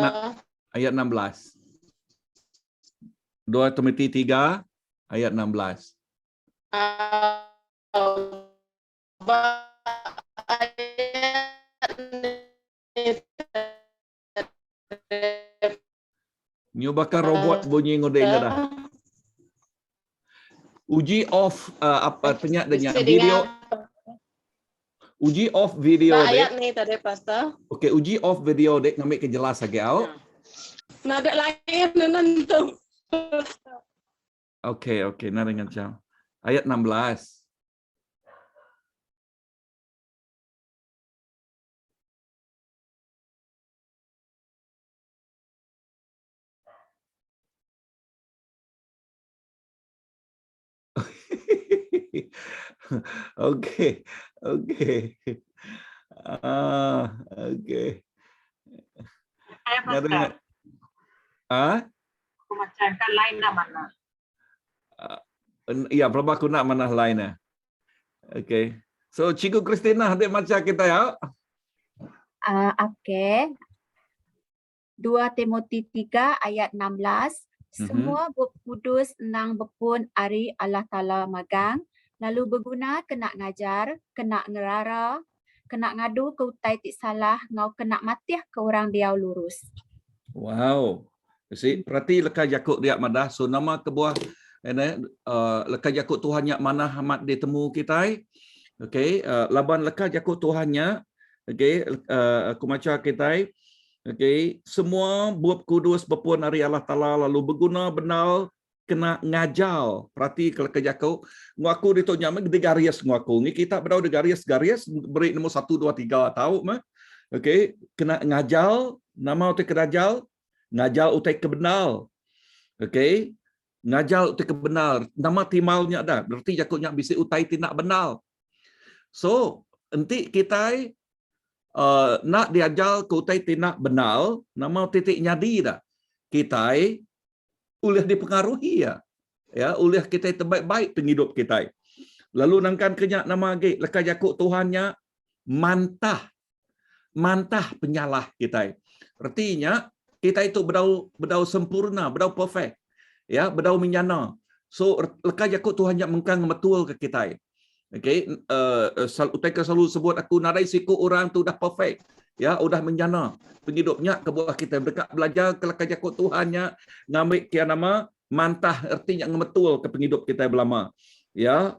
16. 2 Timothy 3 ayat 16. Nyu bakal robot bunyi ngodeng dah. Uji off apa penyak dengan video. Uji off video Ayat dek. ni tadi Pastor. Okey, uji off video dek ngambil ke jelas lagi au. Nah, ada lain nentu. Okey, nak dengar jam. Ayat 16. Okey. Okey. Saya Nak dengar. Pastor. Aku macam kan lain dah mana. Ya, berapa aku nak mana lainnya. Okey. So, Cikgu Christina, adik macam kita ya. Okey. 2 Timothy 3 ayat 16. Semua buku kudus nang berpun ari Allah Ta'ala magang, lalu berguna kena ngajar, kena ngerara, kena ngadu ke utai tik salah, ngau kena matiah ke orang diau lurus. Wow. See, berarti lekas jakut dia madah. So, nama kebuah lekas jakut Tuhannya mana amat ditemu kita. Okey, laban lekas jakut Tuhannya. Okey, aku macam kita. Okey, semua buat kudus berpun hari Allah Ta'ala lalu berguna benar kena ngajar. Berarti kalau kejakau ngaku ditanya di garis ngaku. Ni kita berau di garis beri nombor 1 2 3 tahu mah. Okey, kena ngajar, nama utai kerajal, ngajar utai kebenar. Okey, ngajar utai kebenar. Nama timalnya ada. Berarti jakutnya bisa utai tidak benar. So, nanti kita nak diajar ke utai tidak benar, nama titik nyadi dah. Kita boleh dipengaruhi ya, oleh kita terbaik-baik penghidup kita. Lalu nangkan kenyak nama lagi lekas jakut Tuhannya mantah penyalah kita. Artinya kita itu bedau sempurna, bedau perfect, ya, bedau menyana. So lekas jakut Tuhan yang mengkang betul ke kita. Okay, Uteka selalu sebut aku narai siku orang tu dah perfect, ya, udah menyana penghidupnya ke bawah kita dekat belajar ke lekas jakut Tuhannya ngambil kia nama mantah artinya betul ke penghidup kita belama. Ya,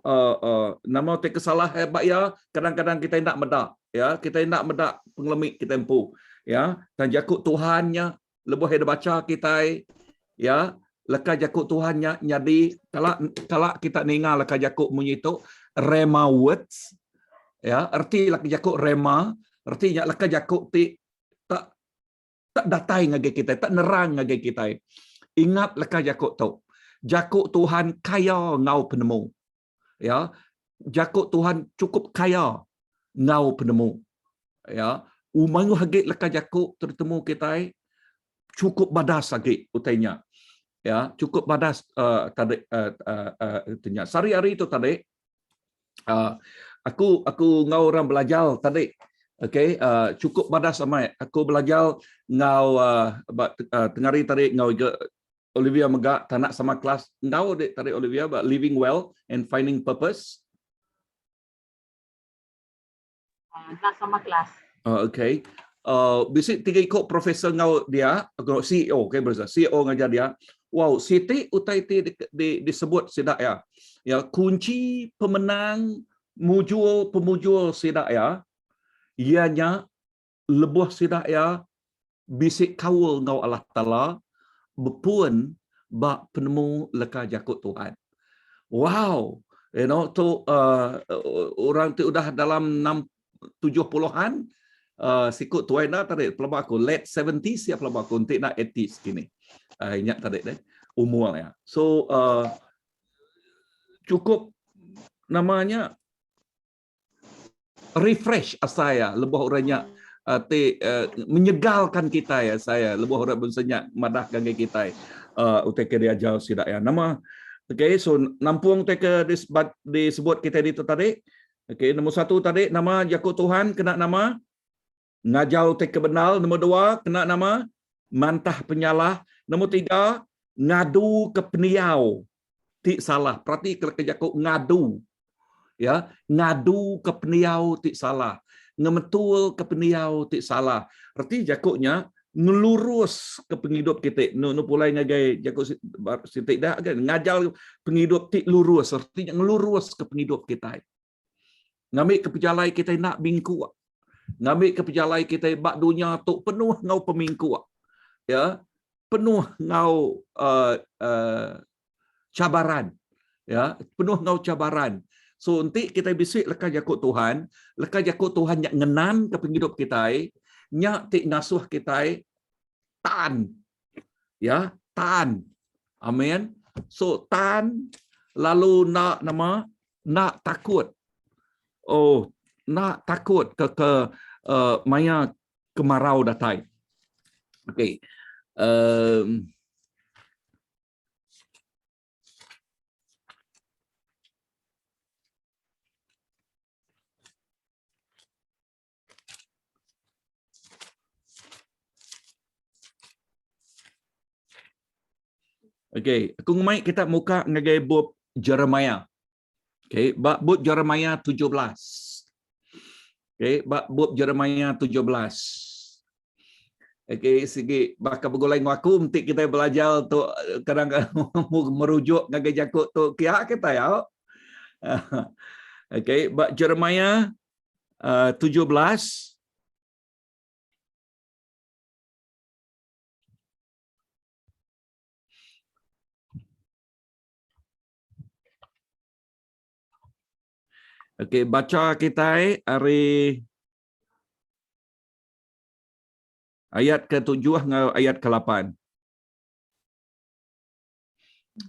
nama te kesalah hebat ya, kadang-kadang kita nak medak, ya, kita nak medak pengelemik kita empu, ya, dan jakut Tuhannya lebih ada baca kita, ya, lekas jakut Tuhannya jadi kalau kita ningal lekas jakut menyitu rema words, ya, arti lekas jakut rema, artinya lekas jakut ti tak datai ngage kita, tak nerang ngage kita. Ingat lekas jakut Tuhan kaya ngau penemu. Ya, jakut Tuhan cukup kaya ngau penemu. Ya, umangu hagit lekas jakut tertemu kita cukup badas lagi utainya. Ya, cukup badas tadi utainya. Sehari-hari itu tadi aku ngau orang belajar tadi. Okey, cukup badas sama aku belajar ngau tengari tadi ngau Olivia megak tanak sama kelas ngau dek tadi Olivia about living well and finding purpose. Nak sama kelas. Okay. Bisik tiga ikut profesor ngau dia, CEO, okay, berasa CEO ngajar dia. Wow, Siti utai disebut sidak ya. Ya, kunci pemenang pemujul sidak ya. Ianya lebuh sidak ya bisik kawul ngau Allah Taala berpun bak penemu lekas jakut Tuhan. Wow, you know tu orang tu udah dalam 70-an sikut tuai dah tadi pelabak aku late 70s ya pelabak aku nanti nak 80s kini. Ingat tadi deh umurnya. So cukup namanya refresh saya lebih orangnya menyegalkan kita ya saya lebih orang bersenyak madah gangai kita uteke dia jauh sidak ya nama. Okay, so nampung uteke disebut kita itu tadi. Okay, nombor 1 tadi nama jakut Tuhan kena nama ngajau uteke benal. Nombor 2 kena nama mantah penyalah. Nombor 3 ngadu ke peniau ti salah. Berarti kalau jakut ngadu, ya, ngadu ke peniau ti salah. Ngemetul ke peniau ti salah. Arti jakutnya ngelurus ke penghidup kita. Nu pulai ngagai jakut sitik dah kan ngajar penghidup ti lurus. Artinya ngelurus ke penghidup kita. Ngambil ke pejalai kita nak bingku. Ngambil ke pejalai kita bak dunia tu penuh ngau pemingku. Ya, penuh ngau cabaran. Ya, penuh ngau cabaran. So nanti kita bisik lekas jakut Tuhan yang ngenan ke penghidup kita, nyak tik ngasuh kita tan. Ya, tan. Amin. So tan lalu nak takut. Oh, nak takut ke maya kemarau datai. Okey. Okey, aku ngomai kita muka ngagai bab Jeremiah. Okey, bab Jeremiah 17. Okey, bab Jeremiah 17. Okey, segi bakal bergolai dengan aku nanti kita belajar tu kadang-kadang merujuk ngagai jakut tu kia kita ya. Okey, bab Jeremiah 17. Okey, baca kita hari ayat ke-7 ngau ayat ke-8.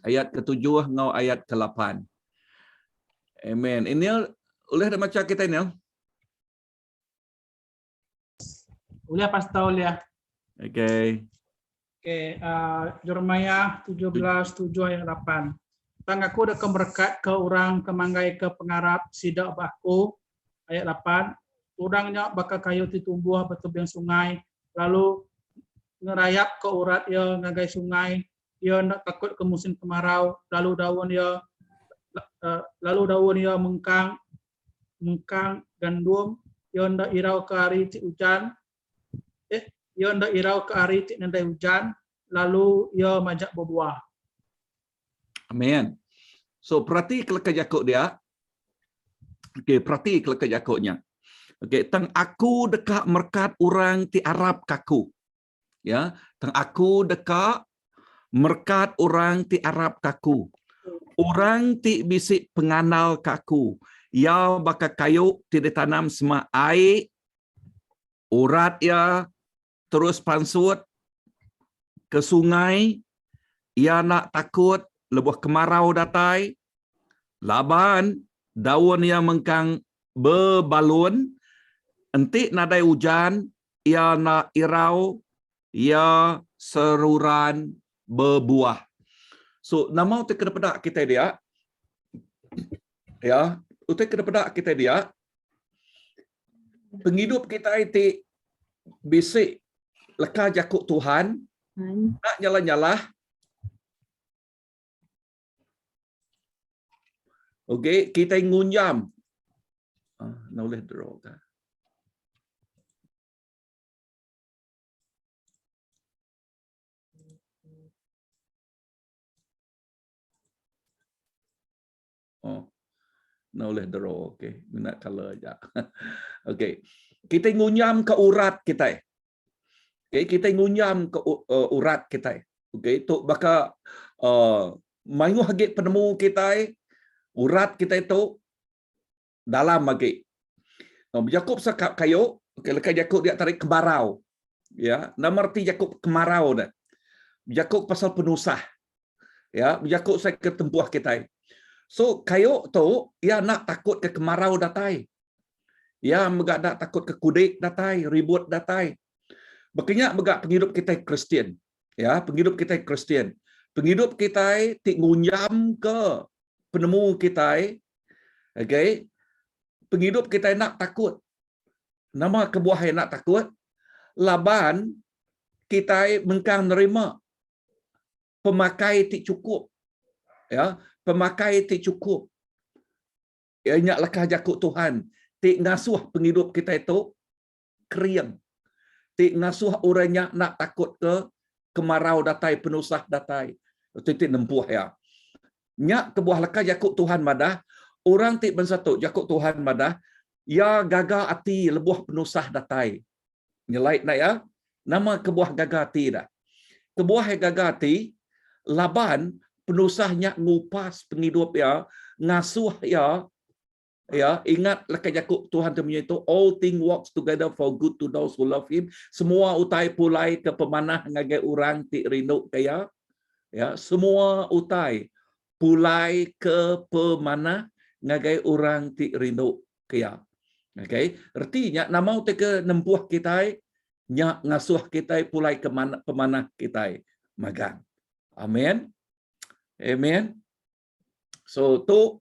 Ayat ke-7 ngau ayat ke-8. Amen. Ini boleh dah baca kita ini? Boleh pastor boleh. Okey. Okey, Jeremiah 17:7 ayat 8. Tang aku dah keberkat ke orang kemanggai ke pengarap sidak baku ayat 8. Urangnya bakal kayu ditumbuh bertebing sungai, lalu ngerayap ke urat ya ngagai sungai, ya nak takut ke musim kemarau, lalu daun ya mengkang gandum, ya ndak irau ke hari ti hujan, ya ndak irau ke hari ti nandai hujan, lalu ya majak berbuah. Amen. So perhati kelakar Yakub dia. Okey, perhati kelakar Yakubnya. Okey, tang aku dekat merkat orang ti Arab kaku. Ya, tang aku dekat merkat orang ti Arab kaku. Orang ti bisik penganal kaku. Ya bakal kayu ti ditanam semua air. Urat ya terus pansut ke sungai. Ya nak takut lebuh kemarau datai. Laban daun yang mengkang berbalun. Entik nadai hujan, ia nak irau, ia seruran berbuah. So, nama utai kena pedak kita dia, ya, utai kena pedak kita dia, penghidup kita itu bisik leka jakuk Tuhan, nak nyalah-nyalah, okey, kita ngunyam, nak boleh draw kan? Oh, nak boleh draw, okey. Minat color aja. Okey. Kita ngunyam ke urat kita. Okey, kita ngunyam ke urat kita. Okey, tu bakal mayu hagit penemu kita, urat kita itu dalam lagi. Yakub sakap kayu, okey, lekas Yakub dia tarik kemarau. Ya, nama arti Yakub kemarau dah. Yakub pasal penusah. Ya, Yakub saya ke tempuh kita. So kayu tu ia nak takut ke kemarau datai. Ia megak nak takut ke kudik datai, ribut datai. Berkenyak megak penghidup kita Kristian. Ya, penghidup kita Kristian. Penghidup kita tik ngunyam ke penemu kita. Okey. Penghidup kita nak takut. Nama kebuah yang nak takut. Laban kita mengkang nerima pemakai tik cukup. Ya, pemakai ti cukup. Ianya lekah jakuk Tuhan. Ti ngasuh penghidup kita itu keriang. Ti ngasuh orangnya nak takut ke kemarau datai, penusah datai. Itu ti nempuh ya. Nyak kebuah lekah jakuk Tuhan madah. Orang ti bensatu jakuk Tuhan madah. Ya gagal ati lebuh penusah datai. Nyelait nak ya. Nama kebuah gagal ati dah. Kebuah gagal ati laban penusahnya ngupas penghidup ya, ngasuh ya, ingat lekat Yakub Tuhan temunya itu, all things works together for good to those who love him. Semua utai pulai ke pemanah ngagai orang ti rindu kaya, ya, semua utai pulai ke pemanah ngagai orang ti rindu kaya. Okay, artinya nama utai ke nempuh kita, nya ngasuh kita pulai ke pemanah kita magang. Amin. Amen. So tu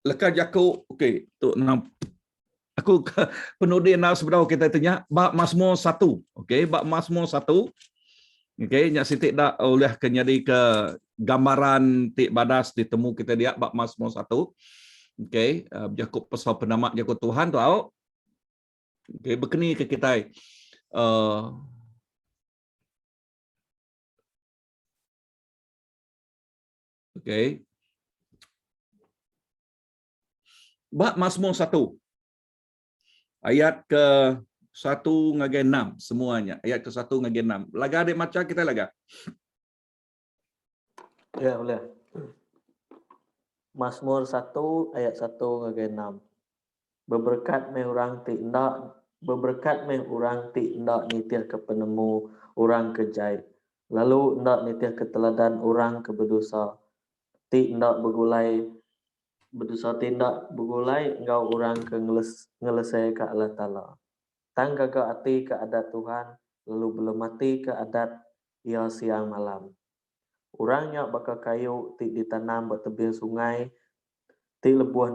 lekas Yakub, okey, tu aku penudi nak seberapa kita tanya bab Mazmur 1. Okey, bab Mazmur 1. Okey, nyak sitik dak oleh kenyadi ke gambaran tik badas ditemu kita dia bab Mazmur 1. Okey, Yakub pasal penama Yakub Tuhan tu au. Okey, berkeni ke kita. Okey. Bab Mazmur 1. Ayat ke 1 ngagai 6 semuanya. Ayat ke 1 ngagai 6. Laga adik macam kita laga. Ya, boleh. Mazmur 1 ayat 1 ngagai 6. Berberkat meh orang ti ndak, berberkat meh orang ti ndak nitir ke penemu orang kejai. Lalu ndak nitir ke teladan orang ke berdosa. Ti ndak bergulai berdosa, tindak bergulai engkau orang ke ngelesai ke Allah Ta'ala. Tang gagal hati ke adat Tuhan, lalu belum mati ke adat ia siang malam. Orangnya bakal kayu ti ditanam bertebing sungai, ti lebuah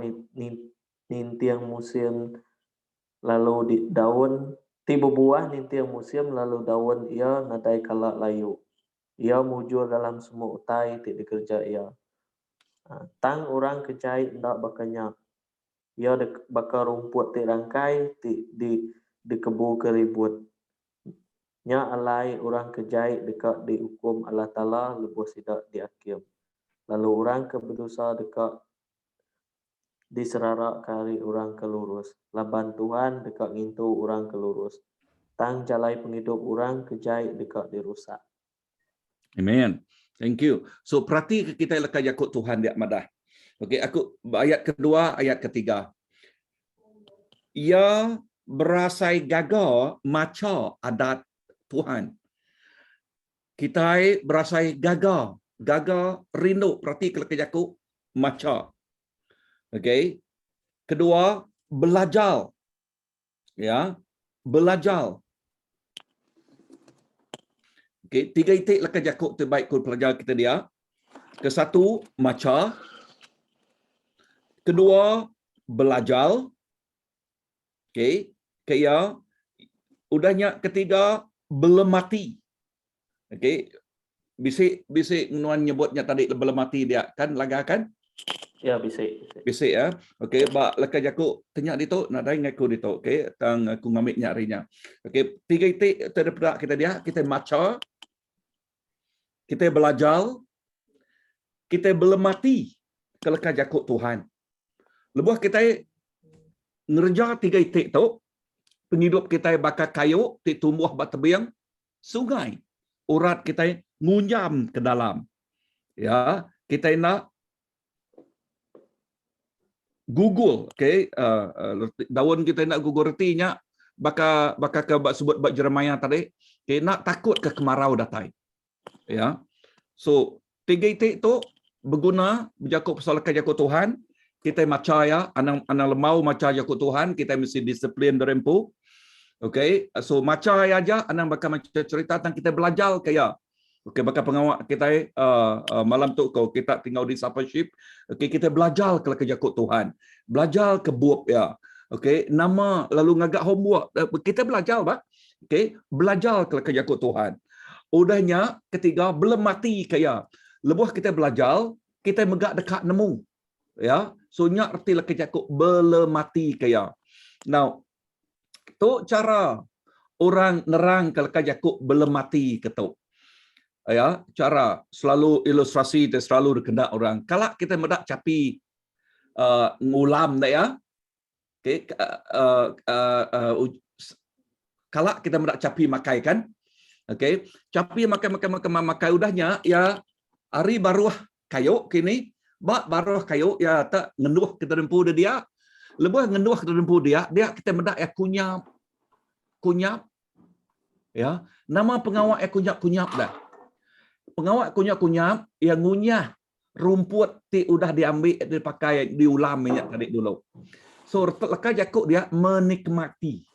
nintiang musim lalu di daun tiba buah nintiang musim lalu daun ia nadai kalak layu. Ia mujur dalam semua utai ti dikerja ia. Tang orang kecai ndak bakanyak. Ia bakar rumput ti rangkai di kebu keribut. Nya alai orang kejai dekat dihukum Allah Ta'ala lepas tidak dihakim. Lalu orang keberdosa dekat diserarak kari orang kelurus. Laban Tuhan dekat ngintu orang kelurus. Tang jalai penghidup orang kejai dekat dirusak. Amen. Thank you. So perhati kita lekat Yakub Tuhan dia madah. Okey, aku ayat kedua, ayat ketiga. Ia berasai gagal maca adat Tuhan. Kita berasai gagal rindu. Perhati lekat Yakub maca. Okey. Kedua, belajar. Ya, belajar. Okey, 3 titik lekat Yakub terbaik kul pelajar kita dia. Ke-1 maca. Kedua, belajar. Okey, kaya udahnya ketiga belum mati. Okey. Bisik Nuan nyebutnya tadi belum mati dia kan laga kan? Ya, bisik. Bisik ya. Okey, ba lekat Yakub tanya ditu nadai ngaku ditu. Okey, tang aku ngambil nyarinya. Okey, 3 titik terdepan kita dia, kita maca, kita belajar, kita belum mati kelekat Yakub Tuhan. Lepas kita ngerja 3 titik tu, penghidup kita bakal kayu, tumbuh bertebiang sungai. Urat kita ngunyam ke dalam. Ya, kita nak gugul, okey, daun kita nak gugul retinya bakal ke sebut bab Jeremiah tadi, okey, nak takut ke kemarau datang. Ya. So, 3 titik tu berguna berjakut pasal Yakub Tuhan. Kita maca ya, anak lemau maca Yakub Tuhan, kita mesti disiplin derempu. Okey, so maca aja, anak bakal macam cerita tentang kita belajar kaya. Okey, bakal pengawal kita malam tu kau kita tinggal di Discipleship. Okey, kita belajar ke Yakub Tuhan. Belajar ke buat ya. Okey, nama lalu ngagak homework. Kita belajar bah. Okey, belajar ke Yakub Tuhan. Udahnya ketiga belum mati kaya. Lepas kita belajar, kita megak dekat nemu. Ya, so nyak erti lek Yakub belum mati kaya. Now, tu cara orang nerang kalau Yakub belum mati ketuk. Ya, cara selalu ilustrasi dan selalu dikendak orang. Kalau kita medak capi ngulam dah ya. Okey, kalau kita medak capi makai kan. Okey, capi makai udahnya ya hari baruah kayu kini baruah kayu ya tak ngenduh kita dempu dia. Lepas ngenduh kita dempu dia kita medak ya kunyap. Ya, nama pengawal kunyap dah. Pengawal kunyap yang ngunyah rumput ti udah diambil dipakai diulam minyak tadi dulu. So lekat Yakub dia menikmati.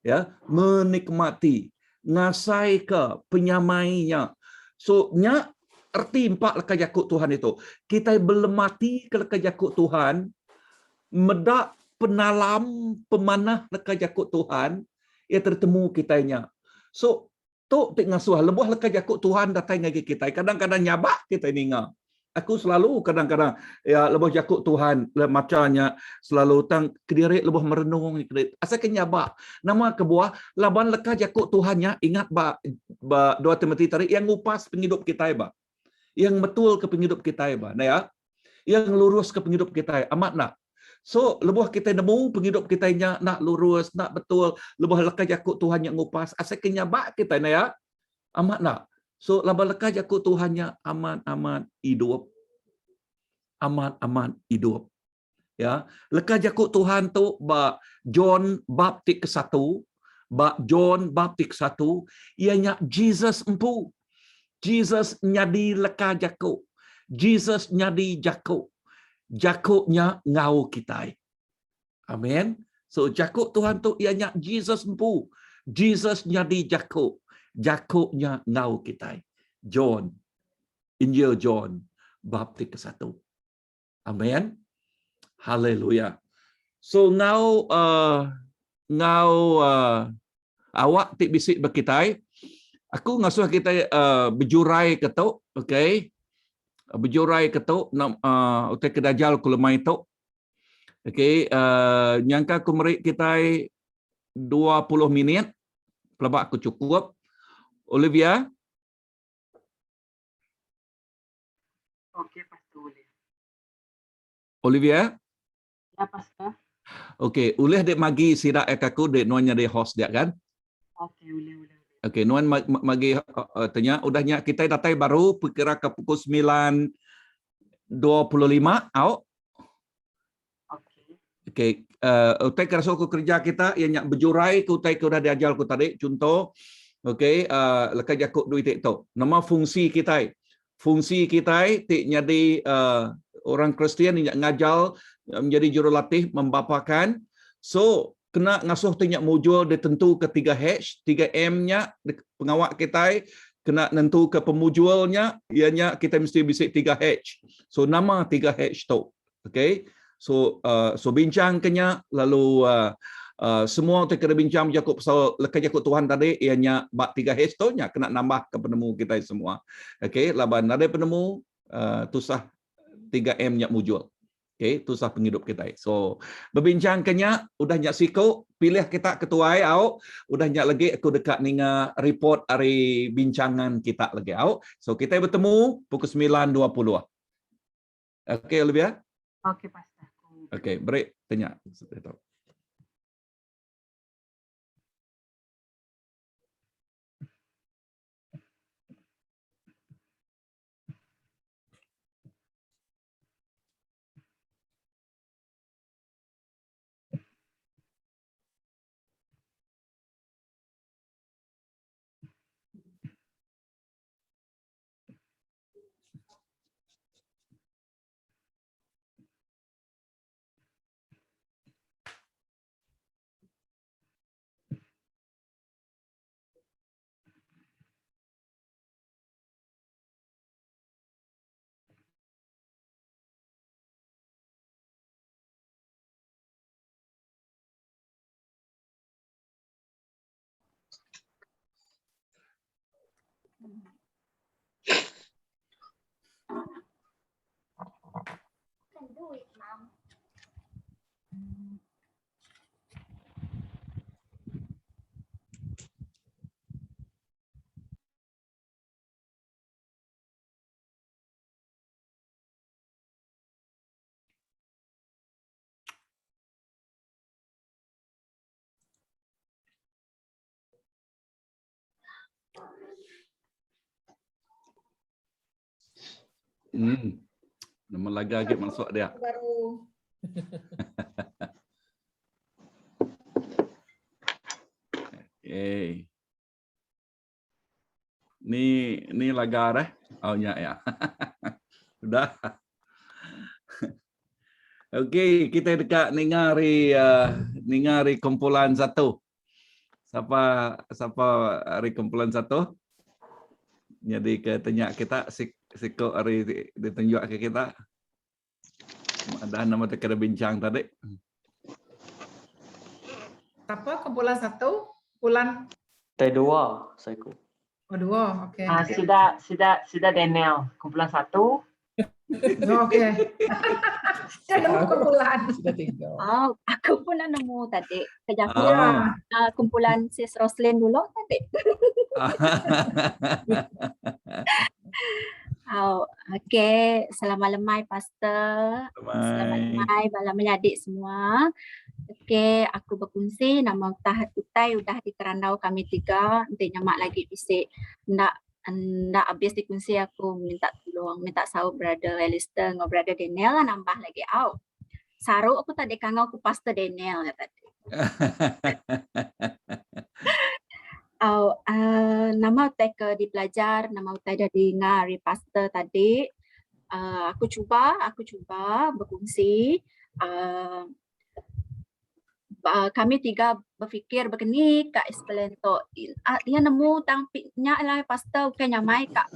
Ya, menikmati. Ngasai ke penyamainya. So nya erti 4 lekat Yakub Tuhan itu. Kita belum mati ke lekat Yakub Tuhan. Medak penalam pemanah lekat Yakub Tuhan. Ia tertemu kitanya. So tu tik ngasuh lebuh lekat Yakub Tuhan datang lagi kita. Kadang-kadang nyabak kita ninga. Aku selalu kadang-kadang ya lebuh Yakub Tuhan macanya selalu tang kediri lebuh merenung asa kenyabak. Nama kebuah laban lekat Yakub Tuhannya ingat ba 2 Timotius tadi yang ngupas penghidup kita ba. Yang betul ke penghidup kita ba. Nah ya. Yang lurus ke penghidup kita amat nak. So, lebuh kita nemu penghidup kita nak lurus, nak betul. Lebuh lekat Yakub Tuhan yang ngupas. Asal kenyabak kita ni ya. Amat nak. So, lebuh lekat Yakub Tuhannya amat hidup. Amat hidup. Ya, lekat Yakub Tuhan tu ba John bab 1. Ba John bab 1 ianya Jesus empu. Jesus nyadi lekat Yakub. Jesus nyadi Yakub. Jakubnya ngau kita. Amin. So Jakub Tuhan tu ianya Jesus empu. Jesus nyadi Jakub. Jakubnya ngau kita. John. Injil John bab 1. Amin. Haleluya. So ngau awak tik bisik berkitai. Aku ngasuh kita berjurai ketuk, okey. Berjurai ketuk utai kedajal kulemai tok. Okey, nyangka aku merik kita 20 minit. Pelabak aku cukup. Olivia? Okey, Pastor boleh. Olivia? Ya, Pastor. Okey, ulih dek magi sidak aku dek nuannya dek host dia kan? Okey, boleh. Okey, nuan magi tanya udahnya kita datai baru perkira ke pukul 9.25 out. Okey. Okey, utai kerasa aku kerja kita yang berjurai ku utai ku dah diajar ku tadi contoh. Okey, lekas jakuk duit itu. Nama fungsi kita. Fungsi kita tik jadi orang Kristian yang ngajar menjadi jurulatih membapakan. So kena ngasuh tinyak mujur ditentu ke 3H, 3M-nya pengawak kita kena nentu ke pemujulnya, ianya kita mesti bisik 3H. So nama 3H tu. Okey. So bincang kenya lalu semua kita kena bincang Jakub pasal lekas Jakub Tuhan tadi ianya bak 3H tu nya kena nambah ke penemu kita semua. Okey, laban ada penemu tusah 3M-nya mujul. Okay, itu sah penghidup kita. So, berbincang kenya, udah nyak siko, pilih kita ketua au, udah nyak lagi aku dekat ninga report hari bincangan kita lagi au. So, kita bertemu pukul 9.20. Okay, Olivia? Okey, Pastor. Okay, break. Tanya. Nama lagi masuk dia. Baru. Okay. Ni lagar Oh ya. Sudah. Okey, kita dekat ningari kumpulan satu. Siapa hari kumpulan satu? Jadi ketanya kita siko hari ditunjuk ke kita. Ada nama kita bincang tadi. Apa kumpulan satu? Kumpulan T2 saya ku. oh, dua. Okey. Sudah Daniel. Kumpulan 1. Oh, okey. Saya nemu kumpulan. Oh, aku pun nak nemu tadi. Kejap kumpulan Sis Roslyn dulu tadi. Okey, selamat lemai Pastor. Selamat lemai bala menyadik semua. Okey, aku berkongsi nama utai udah di Kerandau kami 3. Nanti nyamak lagi bisik. Ndak habis dikongsi aku minta tolong, minta saud brother Alistair dengan brother Daniel lah nambah lagi out. Saru aku tadi kangau aku Pastor Daniel ya tadi. Nama utai ke dipelajar, nama utai dah dengar dari Pastor tadi. Aku cuba berkongsi kami tiga berfikir begini Kak explain tu dia nemu tampiknya lah pastor bukan nyamai Kak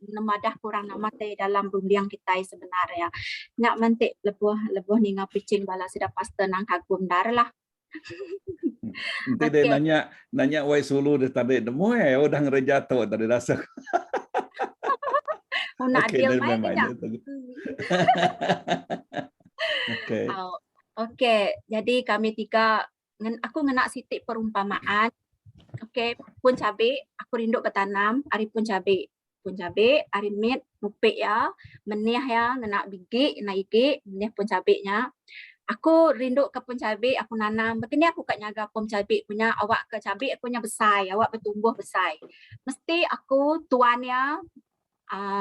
nemadah kurang nama teh dalam rumbiang kita sebenarnya nyak mantik lebuh ninga pitching bala sida pastor nang kagum dar lah. Nanti dia nanya wai sulu dia tadi nemu udah ngereja tu tadi rasa. Nak Okey, adil dia mai memang nya. aja tadi. Okey. Okey, jadi kami tiga aku ngenak sitik perumpamaan. Okey, pun cabe aku rindu bertanam, hari pun cabe. Pun cabe, hari mit nupik ya, menih ya, ngenak biji, nak igi, menih pun cabenya. Aku rindu ke pun cabe, aku nanam. Begini aku kat nyaga pun cabe punya, awak ke cabe aku punya besar, awak bertumbuh besar. Mesti aku tuan ya,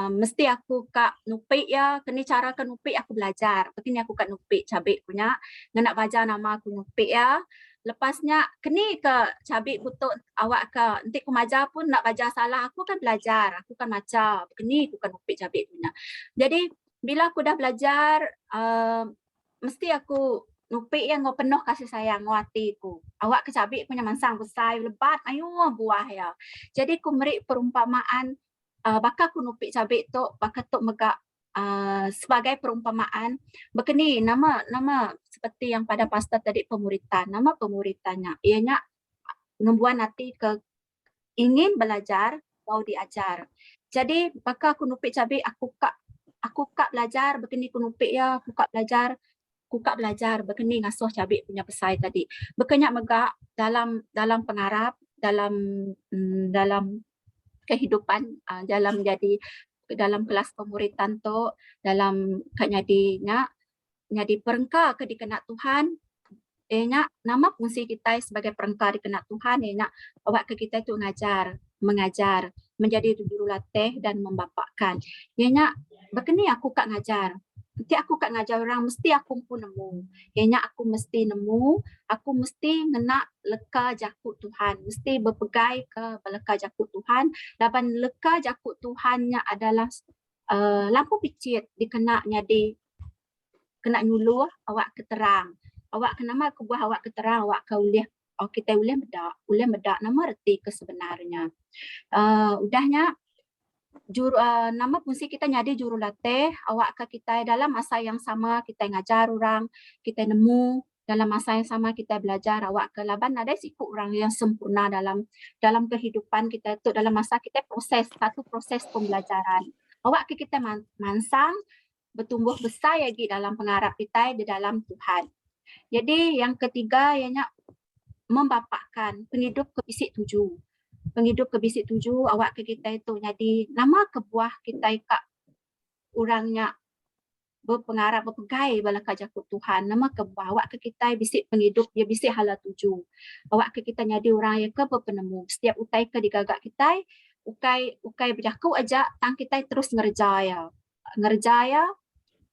mesti aku kak nupik ya, kena cara ke nupik aku belajar. Begini aku kat nupik cabe punya, nak baca nama aku nupik ya. Lepasnya kini ke cabe butuh awak ke nanti aku majar pun nak baca salah aku kan belajar, aku kan maca. Begini aku kan nupik cabe punya. Jadi bila aku dah belajar mesti aku nupik yang ngau penuh kasih sayang ngau hatiku. Awak ke cabe punya mansang besar lebat ayo buah ya. Jadi aku beri perumpamaan bakal aku nupik cabe tu bakal tok megak sebagai perumpamaan begini nama seperti yang pada pastor tadi pemuritan nama pemuritannya ianya membuat hati ke ingin belajar mau diajar. Jadi bakal aku nupik cabe aku kak belajar begini aku nupik ya aku kak belajar begini ngasuh cabe punya pesai tadi. Bekenyak megak dalam pengarap dalam kehidupan dalam jadi dalam kelas pemuritan tu dalam kak nyadi perengka ke dikenak Tuhan nama fungsi kita sebagai perengka dikenak Tuhan awak ke kita itu mengajar menjadi juru latih dan membapakkan begini aku kak ngajar nanti aku kak ngajar orang mesti aku pun nemu aku mesti nemu aku mesti ngena leka jakut Tuhan mesti berpegai ke leka jakut Tuhan laban leka jakut Tuhannya adalah lampu picit dikena nyadi kena nyuluh awak keterang awak kenama aku buah awak keterang awak ke ulih kita ulih medak nama reti ke sebenarnya udahnya nama fungsi kita nyadi juru latih awak ke kita dalam masa yang sama kita ngajar orang kita nemu dalam masa yang sama kita belajar awak ke laban ada sikut orang yang sempurna dalam kehidupan kita itu dalam masa kita satu proses pembelajaran awak ke kita mansang bertumbuh besar lagi dalam pengarap kita di dalam Tuhan. Jadi yang ketiga ianya membapakkan penghidup ke bisik 7. Penghidup ke bisik 7 awak ke kita itu jadi nama kebuah kita kak orangnya berpengarap berpegai bala jakut Tuhan nama kebuah awak ke kita bisik penghidup dia bisik hala 7. Awak ke kita jadi orang yang ke berpenemu setiap utai ke digagak kita ukai berjaku aja tang kita terus ngerjaya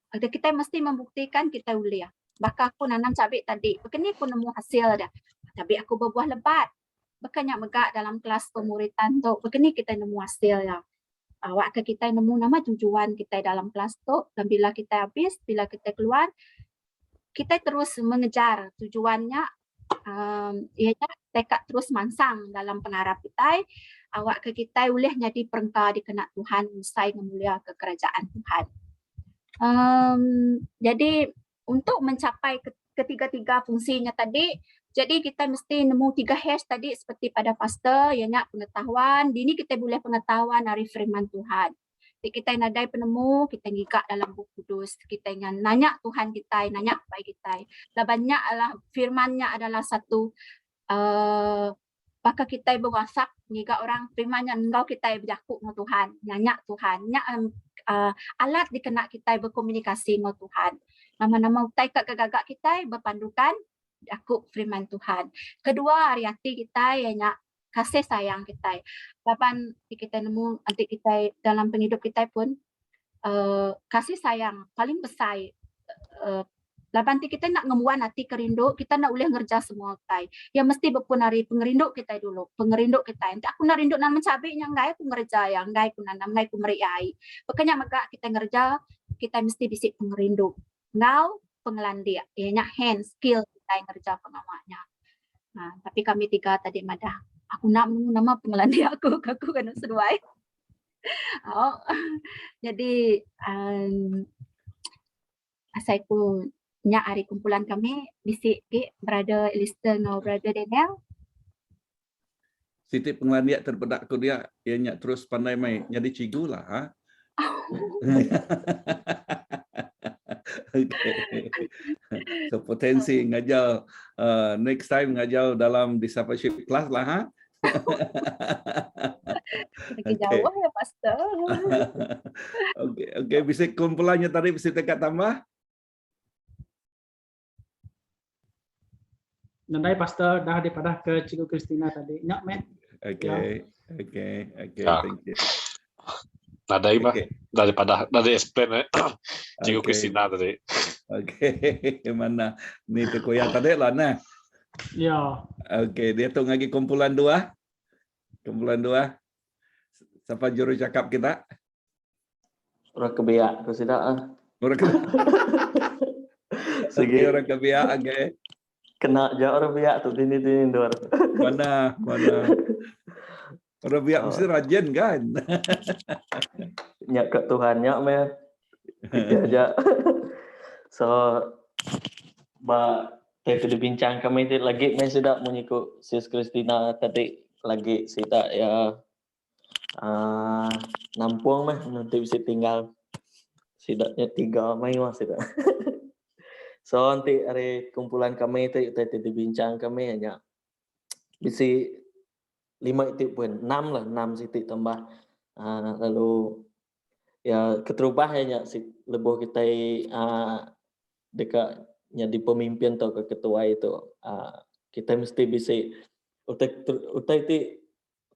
ada kita mesti membuktikan kita ulia. Bakal aku nanam cabai tadi, begini aku nemu hasil dah. Cabai aku berbuah lebat. Bukannya megak dalam kelas pemuritan tu, begini kita nemu hasil ya. Awak ke kita nemu nama tujuan kita dalam kelas tu dan bila kita habis, bila kita keluar, kita terus mengejar tujuannya. Ianya tekad terus mansang dalam pengarap kita. Awak ke kita boleh jadi perengka dikenak Tuhan, usai memulia ke kerajaan Tuhan. Jadi untuk mencapai ketiga-tiga fungsinya tadi, jadi kita mesti nemu 3 H tadi seperti pada pastor, ianya pengetahuan. Di ini kita boleh pengetahuan dari firman Tuhan. Jadi kita nadai penemu, kita ngikak dalam buku kudus, kita ingin nanya Tuhan kita, nanya apa kita. Dan banyak adalah firmannya adalah satu maka kita berwasak ngikak orang firmannya engkau kita berjakuk dengan Tuhan, nanya Tuhan, alat dikenak kita berkomunikasi dengan Tuhan. Nama-nama utai kat gagak kita berpandukan aku firman Tuhan. Kedua, hati kita ianya kasih sayang kita. Kapan kita nemu nanti kita dalam penghidup kita pun kasih sayang paling besar. Lapan kita nak ngemuan hati kerindu, kita nak boleh ngerja semua utai. Ya mesti berpunari pengerinduk kita dulu, pengerinduk kita. Nanti aku nak rinduk nanam cabai yang enggak aku ngerja yang enggak aku nanam, enggak aku meriai. Pokoknya maka kita ngerja, kita mesti bisik pengerinduk. Ngau pengelandia, ianya hand skill kita ngerja pengamaknya. Tapi kami 3 tadi madah. Aku nak nama pengelandi aku kena sesuai. Oh, jadi asal ku nyak hari kumpulan kami bisik ke brother Alistair no brother Daniel. Siti pengelandiak terpedak ku dia ianya terus pandai mai jadi cigu lah. Ha? Okay. So potensi ngajar next time ngajar dalam discipleship class lah. Ha? Lagi jauh ya pastor. Okay, bisa kumpulannya tadi bisa tekat tambah. Nandai pastor dah daripada ke Cikgu Christina tadi. Nyak men. Okay, Ya. thank you. Nadai mah Okay. dari explain Cikgu Okay. Christina tadi. Okay, mana ni tu koyak tadi lah nah. Ya. Okay, dia tu lagi kumpulan 2. Kumpulan 2. Siapa juru cakap kita? Orang kebiak ku sidak. Orang kebiak. Segi Orang kebiak, okay. kena je orang biak tu tini dor. Mana. Orang biak mesti rajin kan? Nyak ke Tuhan nyak meh. Kita aja. So kita bincang kami itu lagi meh sudah mengikut Sis Christina tadi lagi kita ya nampung meh nanti bisa tinggal sidaknya 3 Mei mah sidak. So nanti hari kumpulan kami itu kita dibincang kami hanya bisa 5 itu pun 6 lah 6 sitik tambah lalu ya keterubah hanya lebih kita dekatnya di pemimpin atau ke ketua itu kita mesti bisa utai itu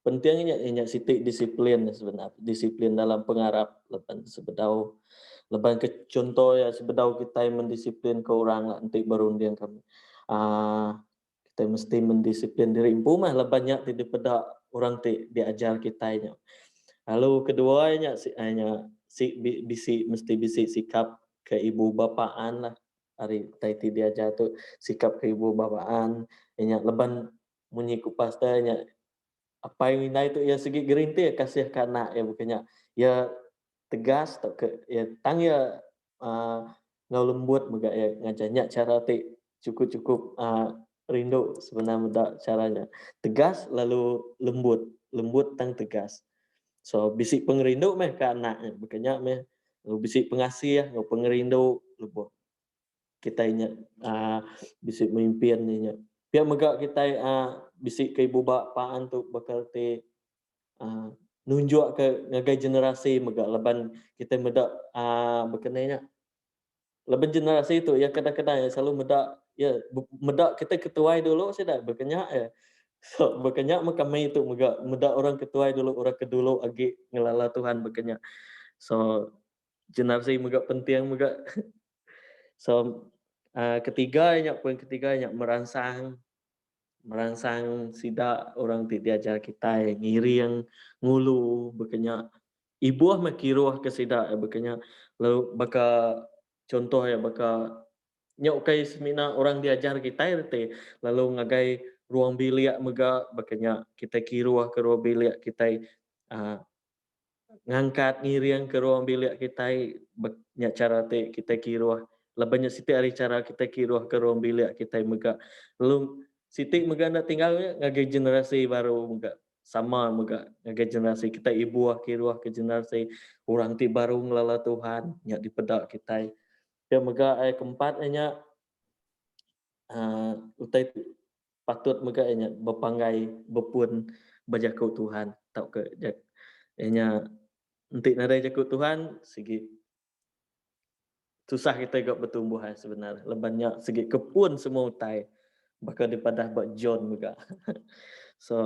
pentingnya hanya sitik disiplin sebenarnya disiplin dalam pengarap leban sebedau leban ke contoh ya sebedau kita mendisiplin ke orang nanti berunding kami kita mesti mendisiplin diri impu mah lebannya tidak pada orang diajar kitanya. Lalu keduanya hanya mesti bisi sikap ke ibu bapaan lah. Hari tadi diajar tu sikap ke ibu bapaan hanya leban munyi kupastanya apa yang minta itu ya segi gerinti ya kasih ke anak ya bukannya ya tegas atau ke ya tang ya ngau lembut juga ya ngajarnya cara cukup rindu sebenarnya mudah caranya tegas lalu lembut tang tegas so bisik pengerindu meh ke anaknya bukannya meh lalu bisik pengasih ya ngau pengerindu lembut kita ingat bisik memimpinnya biar megak kita bisik ke ibu bapaan tu bakal nunjuk ke ngagai generasi megak leban kita medak berkenanya leban generasi itu ya kadang-kadang ya selalu medak kita ketuai dulu sudah berkenyak ya so berkenyak kami itu medak orang ketuai dulu orang kedulu agi ngelala Tuhan berkenyak so generasi megak penting megak so poin ketiga merangsang sidak orang diajar kita ngiri yang ngulu berkenyak ibuah makiruah ke sidak berkenyak lalu baka contoh ya baka nyokai semina orang diajar kita lalu ngagai ruang bilik mega berkenyak kita kiruah ke ruang bilik kita ngangkat ngiri yang ke ruang bilik kita banyak cara kita kiruah lebih banyak siti hari cara kita kiruah ke ruang bilik kita mega lalu siti mega nak tinggalnya ngagai generasi baru mega sama mega ngagai generasi kita ibu kiruah ke generasi orang ti baru ngelala Tuhan nyak dipedak kita ya mega keempat nya utai patut mega nya berpanggai berpun berjaku Tuhan tau ke nya nanti nada jaku Tuhan segi susah kita gak bertumbuh sebenarnya lebannya segi kepun semua utai bakal daripada buat John juga so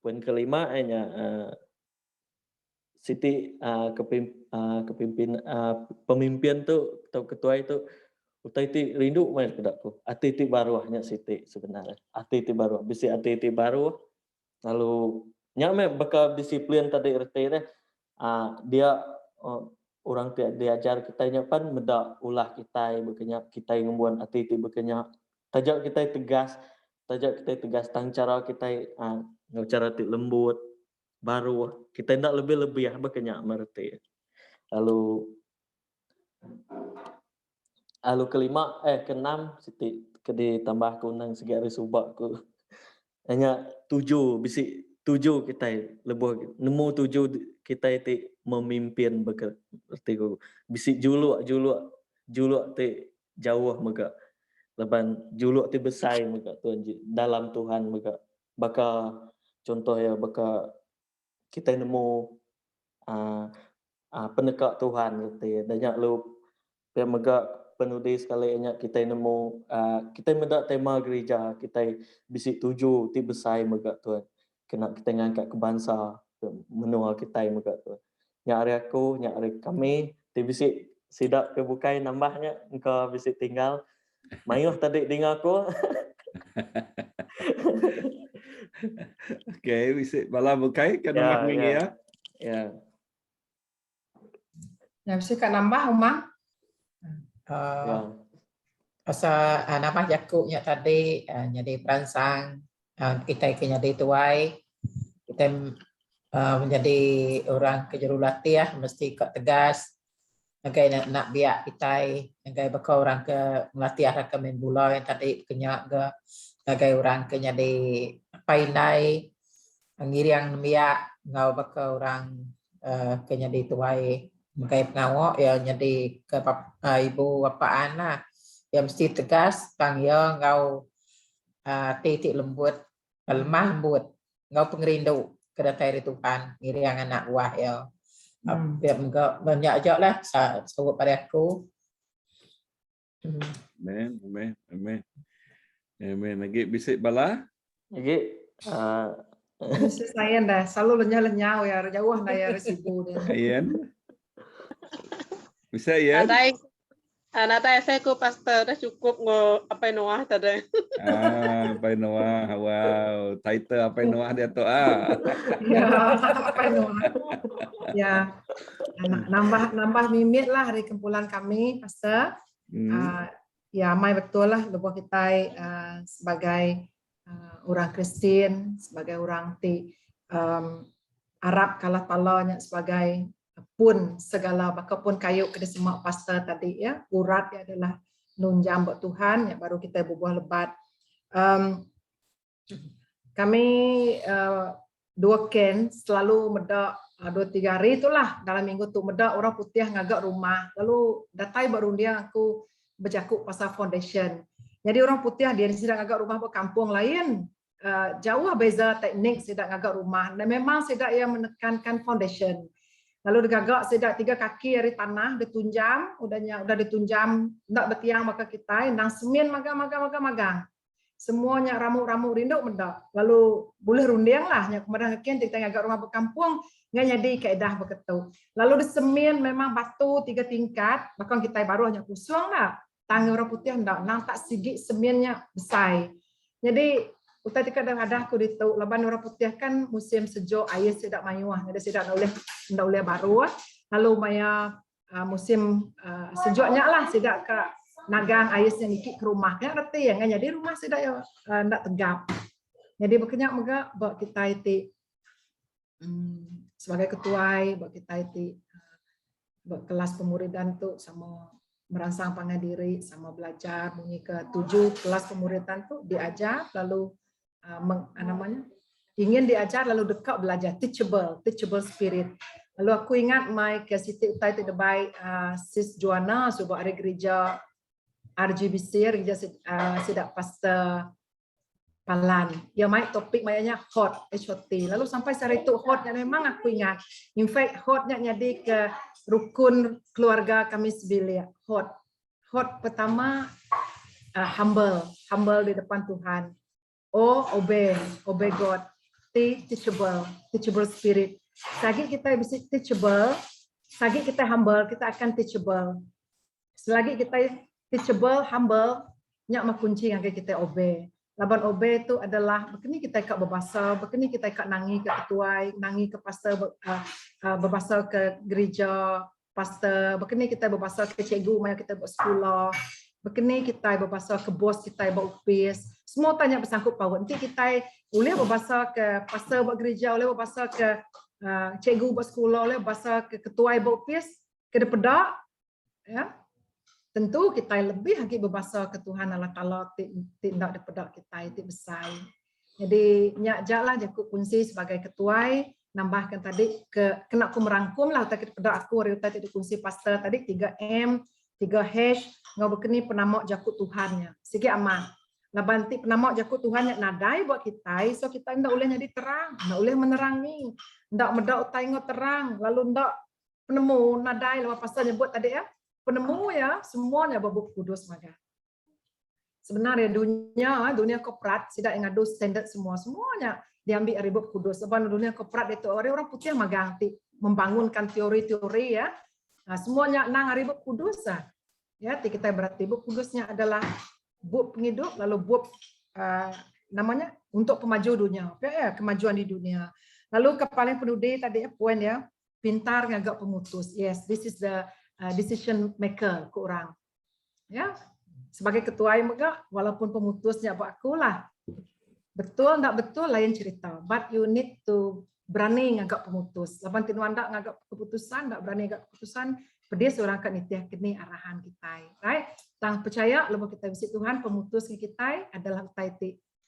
poin kelima hanya Siti pemimpin tu atau ketua itu utai ti rindu main kedakku ati ti baruahnya Siti sebenarnya ati ti baru bisa ati ti baru lalu nyame bakal disiplin tadi RT dia orang diajar kita nya pan medak ulah kita berkenyak kita ngembuan hati ti berkenyak tajak kita tegas tang cara kita cara ti lembut baru kita ndak lebih-lebih berkenyak merti lalu keenam siti ke ditambah kunang segi hari subak ku hanya 7 bisi 7 kita lebih nemu 7 kita ti memimpin berarti ku bisi juluk ti jauh mega leban juluk ti besar mega Tuhan dalam Tuhan mega baka contoh ya baka kita nemu pendekat Tuhan gitu ya banyak lu mega penulis sekali kita nemu kita mendak tema gereja kita bisi 7 ti besar mega Tuhan kena kita ngangkat ke bangsa menua kita mega Tuhan nya hari aku nya hari kami ti bisi sidak kebukai nambahnya engkau bisi tinggal mayuh tadi dengan aku Okey, bisi bala bukai kan nambah mingi ya. Ya. Ya, bisa kat nambah Umang. Ya. Pasal nambah Yakubnya tadi jadi perangsang kita jadi tuai kita menjadi orang kejurulati ya mesti kok tegas nagai nak biak kita nagai bakal orang ke melatih arah ke membula yang tadi kenyak ke nagai orang ke jadi painai ngiriang biak ngau bakal orang ke jadi tuai nagai pengawak ya jadi ke ibu bapaan lah yang mesti tegas panggil ngau titik lembut lemah lembut ngau pengerindu kedatai Tuhan ngiriang anak buah ya biar enggak banyak aja lah sebut pada aku. Amen. Lagi bisik bala? Lagi Mesti saya dah selalu lenyap-lenyap ya jauh dah ya resibu dia. Ayan. Bisa ya? Nata saya ku pastor dah cukup apa Noah tadi. Apa Noah, wow, title apa Noah dia tu Ya, apa Noah. Ya, nambah mimit lah dari kumpulan kami pastor. Ya, mai betul lah lebuh kita sebagai orang Kristen, sebagai orang Arab kalah talanya sebagai pun segala bakapun kayu ke semak pastor tadi ya urat ya adalah nunjam buat Tuhan ya baru kita berbuah lebat kami dua ken selalu medak 2-3 hari itulah dalam minggu tu medak orang putih ngagak rumah lalu datai baru dia aku berjakuk pasal foundation jadi orang putih dia sedang ngagak rumah berkampung lain jauh beza teknik sedang ngagak rumah dan memang sedang yang menekankan foundation. Lalu digagak sedak 3 kaki dari tanah ditunjam, udah ditunjam ndak betiang maka kita nang semen magang. Semuanya ramu-ramu rinduk mendak. Lalu boleh rundiang lah nya kemudian kita ngagak rumah berkampung nggak jadi kaedah begitu. Lalu disemen memang batu 3 tingkat, bahkan kita baru hanya kusung lah. Tangi orang putih ndak nang tak sigi semennya besar. Jadi utai tika dah ada aku ditau laban orang putih kan musim sejuk air sedak mayuah jadi sedak ndak boleh baru lalu maya musim sejuknya lah sedak ke nagang air yang ikut ke rumah ya ngerti ya jadi rumah sedak ya ndak tegap jadi berkenyak mega buat kita itu sebagai ketua buat kita itu buat kelas pemuridan tu sama merangsang pengadiri sama belajar bunyi ke 7 kelas pemuridan tu diajar lalu ingin diajar lalu dekat belajar teachable spirit. Lalu aku ingat mai ke Siti Utai tu debai Sis Joanna sebuah hari gereja RGBC gereja sidak pastor Palan. Ya mai topik mayanya hot HOT. Lalu sampai hari itu hotnya memang aku ingat. In fact hotnya jadi ke rukun keluarga kami sebilia. Hot pertama humble di depan Tuhan. Obey God. Teachable spirit. Selagi kita bisa teachable, selagi kita humble, kita akan teachable. Selagi kita teachable, humble, nyak makunci yang kita obey. Laban obey itu adalah begini kita ikat berbahasa, begini kita ikat nangi ke ketua, nangi ke pastor, berbahasa ke gereja, pastor, bekini kita berpasal ke cikgu maya kita buat sekolah, bekini kita berpasal ke bos kita buat office, semua tanya bersangkut paut. Nanti kita boleh berpasal ke pastor buat gereja, boleh berpasal ke cikgu buat sekolah, boleh berpasal ke ketua buat office, ke depedak, ya. Tentu kita lebih lagi berpasal ke Tuhan Allah Taala tindak depedak kita itu besar. Jadi nyak jalan jakut kunci sebagai ketua, nambahkan tadi kena aku merangkum lah utak pada aku hari utak itu kunci pastor tadi 3M 3H ngau bekeni penamok jakut Tuhannya sikit aman lah banti penamok jakut Tuhannya nadai buat kita so kita ndak boleh jadi terang ndak boleh menerangi ndak medak utai ngau terang lalu ndak penemu nadai lah pastor nyebut tadi ya penemu ya semuanya babuk kudus maka sebenarnya dunia korporat tidak ngadu standar semuanya diambil ribut kudus. Sebab dunia korporat itu orang putih magang membangunkan teori-teori ya. Nah, semuanya nang ribut kudus ya. Kita berarti buk kudusnya adalah buk penghidup lalu buk namanya untuk pemaju dunia. Ya, kemajuan di dunia. Lalu kepala penduduk tadi poin ya, pintar ngagak pemutus. Yes, this is the decision maker ke orang. Ya. Sebagai ketua juga walaupun pemutusnya buat aku lah. Betul enggak betul lain cerita, but you need to berani ngagak pemutus. Lapan tinuan enggak ngagak keputusan, enggak berani ngagak keputusan, pedih seorang kan itiak kini arahan kita. Right? Tang percaya lepas kita bisi Tuhan pemutus kita adalah utai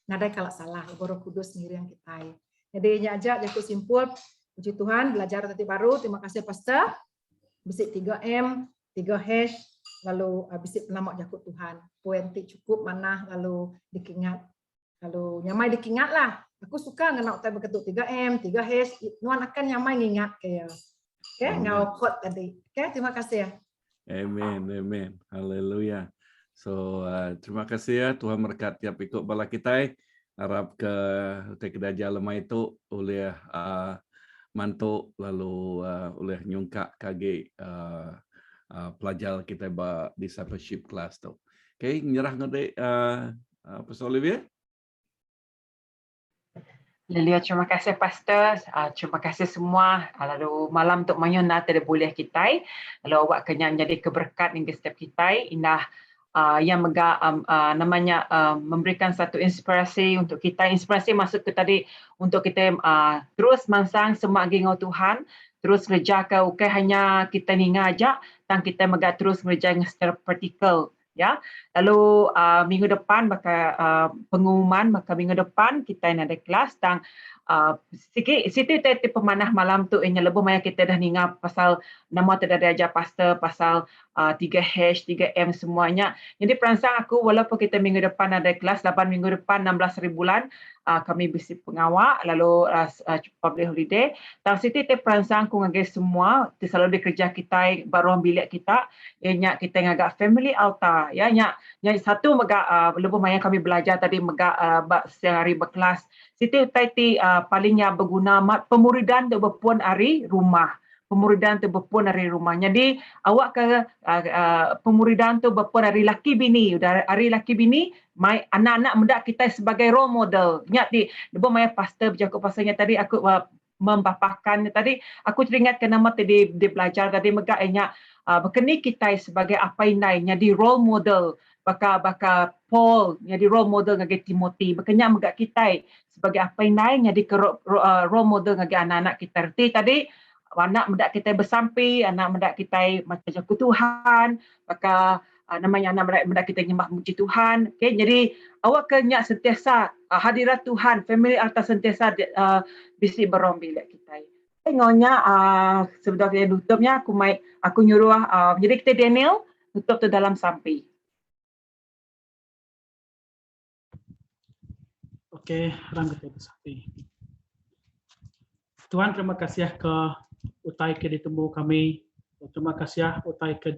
nadai kalau salah, Roh Kudus sendiri yang kita. Jadi nyajak jaku simpul puji Tuhan belajar tadi baru. Terima kasih pastor. Bisi 3M, 3H lalu bisi penamok jakut Tuhan. Poin cukup mana lalu dikingat. Kalau nyamai dikingat lah. Aku suka ngenak utai berketuk 3M, 3H. Nuan akan nyamai ngingat kayak. Oke, ngau quote tadi. Oke, terima kasih ya. Amen, amen. Haleluya. So, terima kasih ya Tuhan berkat tiap ikut bala kita. Harap ke utai kedaja lemah itu oleh mantuk lalu oleh nyungkak kage pelajar kita discipleship class tu. Oke, nyerah ngode Pastor Olivia. Lelia, terima kasih Pastor. Terima kasih semua. Lalu malam untuk mayona tidak boleh kita. Lalu awak kena jadi keberkat hingga setiap kita. Indah yang namanya memberikan satu inspirasi untuk kita. Inspirasi maksud ke tadi untuk kita terus mansang semua ngau Tuhan. Terus kerja ke bukan hanya kita ni ngajak, dan kita mega terus kerja secara praktikal. Ya, lalu minggu depan maka pengumuman maka minggu depan kita ada kelas dan sikit situ tadi pemanah malam tu ini lebih banyak kita dah ningat pasal nama tidak ada ajar pastor pasal 3H 3M semuanya. Jadi perangsang aku walaupun kita minggu depan ada kelas 8 minggu depan 16 hari bulan kami bisi pengawal lalu public holiday. Dan situ tadi perangsang aku ngagak semua selalu dikerja kita baru bilik kita ianya kita ngagak family altar ya nya satu mega lebih banyak kami belajar tadi mega sehari berkelas situ tadi palingnya berguna pemuridan tu berpuan hari rumah pemuridan tu berpuan hari rumah jadi awak ke pemuridan tu berpuan hari laki bini udah hari laki bini mai anak-anak mendak kita sebagai role model nya di lebih banyak pastor bercakap pasalnya tadi aku membapakan tadi aku teringat ke nama tadi dia belajar tadi mega nya berkeni kita sebagai apa inai jadi role model baka Paul jadi role model ngage Timothy berkenya mega kita sebagai apa inai jadi role model ngage anak-anak kita tadi anak mendak kita bersampi anak mendak kita macam jaku Tuhan baka namanya anak mendak kita nyembah muji Tuhan okey jadi awak kena sentiasa hadirat Tuhan family altar sentiasa bisi berombi lek kita ngonya sebelum tutupnya aku nyuruh jadi kita Daniel tutup tu dalam sampai. Okey, ram kita sampai. Tuhan terima kasih ke utai ke ditemu kami. Terima kasih utai ke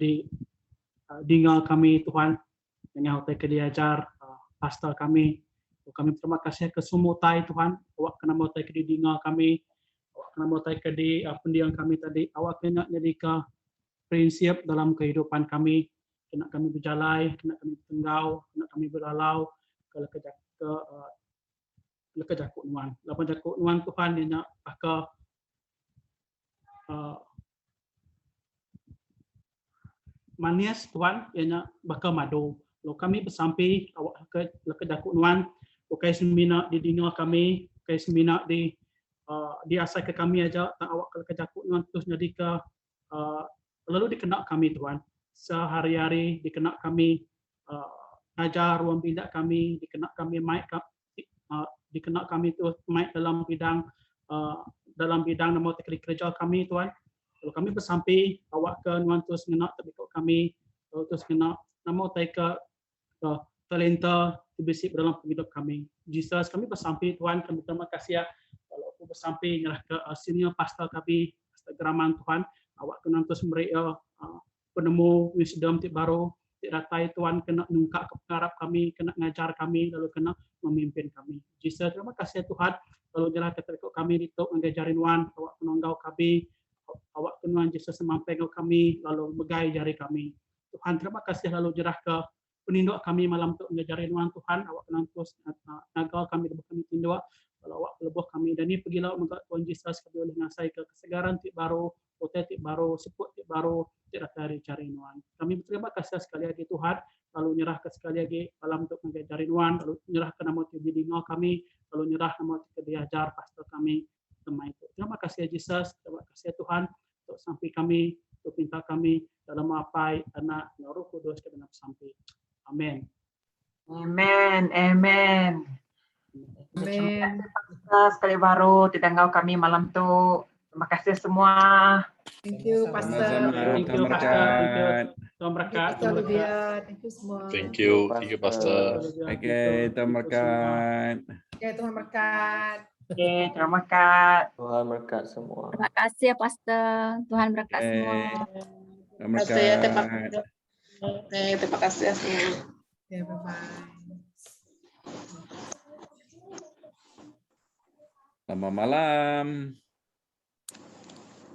dengar kami Tuhan. Dengan utai ke diajar pastor kami. Kami terima kasih ke semua utai Tuhan. Awak kena utai ke dengar kami. Kena motai ke di pendiam kami tadi awak kena jadi ke prinsip dalam kehidupan kami kena kami berjalai kena kami tenggau kena kami berlalau ke lekejakuk nuan lapan jakuk nuan Tuhan dia nak ke manis tuan ianya bakal madu. Lo kami bersampai awak ke jakuk nuan, bukai semina di dinga kami, bukai semina di asai ke kami aja, tak awak ke jakuk nuan terus jadi ke lalu dikena kami tuan. Sehari-hari dikena kami ajar ruang bidak kami, dikena kami mic dikena kami tu mic dalam bidang nama teknik kerja kami tuan. Kalau kami bersampai awak ke nuan terus kena tapi kami terus kena nama taika talenta dibesip dalam hidup kami. Jesus kami bersampai tuan, kami terima kasih ya. Kalau aku bersampai nyerah ke senior pastor kami, pastor Geraman Tuhan, awak kena terus mereka penemu wisdom baru, datai Tuhan kena nungkak keharap kami, kena ngajar kami, lalu kena memimpin kami. Jesus terima kasih ya Tuhan, lalu nyerah ketika kami dituk mengajarin wan, awak penonggau kami, awak kenuan Jesus semampai kami, lalu megai jari kami. Tuhan terima kasih lalu jerah ke peninduk kami malam untuk mengajarin wan Tuhan, awak kena terus nagal kami dapat kami tinduk, kalau awak lebuh kami dan ini pergilah untuk Tuhan Yesus kami boleh ngasai ke kesegaran tik baru, otetik baru, seput tik baru, tidak cari nuan. Kami berterima kasih sekali lagi Tuhan, lalu nyerah ke sekali lagi malam untuk mengajarin wan, lalu nyerah ke nama Tuhan Bidingo kami, lalu nyerah nama Tuhan diajar pastor kami. Itu. Terima kasih ya Yesus, terima kasih ya Tuhan untuk sampai kami, untuk minta kami dalam apa anak Roh Kudus ke dalam sampai. Amin. Amen, amen. Amen. Sekali baru ditanggal kami malam tu. Terima kasih semua. Thank you, Pastor. Thank you, Pastor. Thank you. Tuhan berkat. Pastor Olivia. Thank you semua. Thank you, Pastor. Oke, Tuhan berkat. Oke, Tuhan berkat. Oke, terima kasih. Tuhan berkat semua. Terima kasih ya Pastor. Tuhan berkat semua. Tuhan Terima kasih ya, terima berkat. kasih. Terima kasih ya semua. Ya, bye-bye. Selamat malam.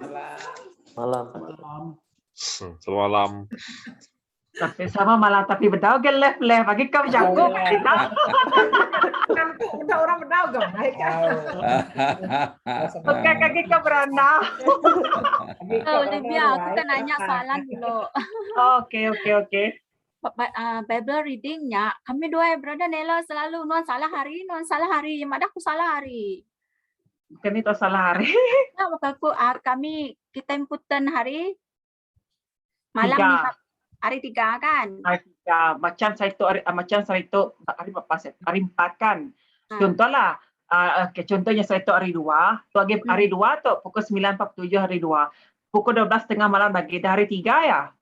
Malam. Selamat malam. Tapi sama malam tapi berdau ke left bagi kau jago kita. Kita orang berdagang, baik kan? Oke, kaki kau beranda. Olivia, aku kan nanya soalan dulu. Oke. Bible readingnya, kami dua brother Nela selalu nuan salah hari, yang ada aku salah hari. Bukan itu salah hari. Nah, maka kami kita inputan hari malam Tiga. ni hari 3 kan? Hari 3. Macam saya itu hari berapa? Hari 4 kan. Contohlah, contohnya saya itu hari 2. Lagi hari 2 tu pukul 9.47 hari 2. Pukul 12.30 malam bagi hari 3 ya.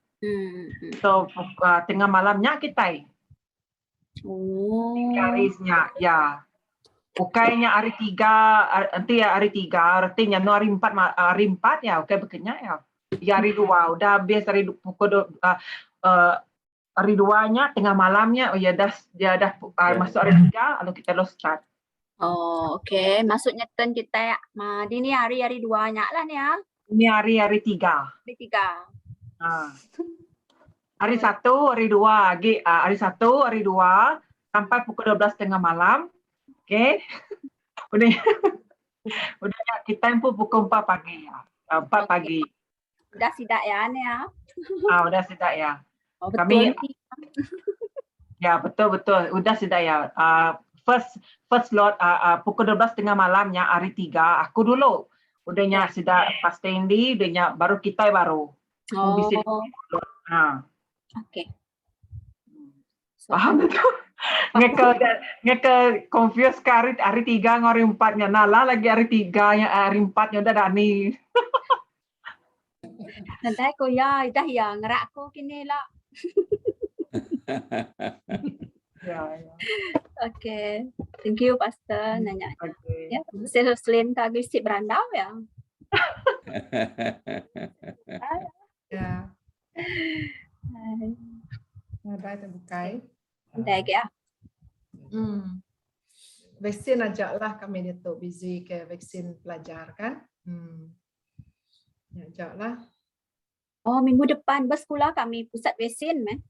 So tengah malamnya kita. Garisnya ya. Bukannya hari 3, nanti ya hari 3, artinya no hari 4 ya, oke begini ya. Ya hari 2, udah habis hari pukul hari 2-nya tengah malamnya, oh ya dah masuk hari 3, lalu kita lo start. Oh, oke. Maksudnya turn kita ini hari 2-nya lah nih ya. Ini hari 3. Hari 3. Hari 1, hari 2, hari 1, hari 2 sampai pukul 12.30 malam. Oke. Udah kita pun pukul 4 pagi ya. 4 pagi. Udah sidak ya nih ya. Udah sidak ya. Oh, Kami betul. ya betul. Udah sidak ya. First lot pukul 12.30 malamnya hari 3 aku dulu. Udahnya sidak pasti ini, udahnya baru kita baru. Oke. Paham itu? Ngeke confuse ke hari 3 ngori 4-nya. Nala lagi hari 3-nya, hari 4-nya udah Dani. Nanti aku ya, dah ya ngerak aku kini lah. Ya. Oke. Thank you Pastor nanya. Oke. Ya, saya selain kagak isi berandau ya. Ya. Ada terbukai. Dah ya. Vaksin ajaklah kami dia tu busy ke vaksin pelajar kan. Ajaklah. Oh, minggu depan bersekolah kami pusat vaksin meh.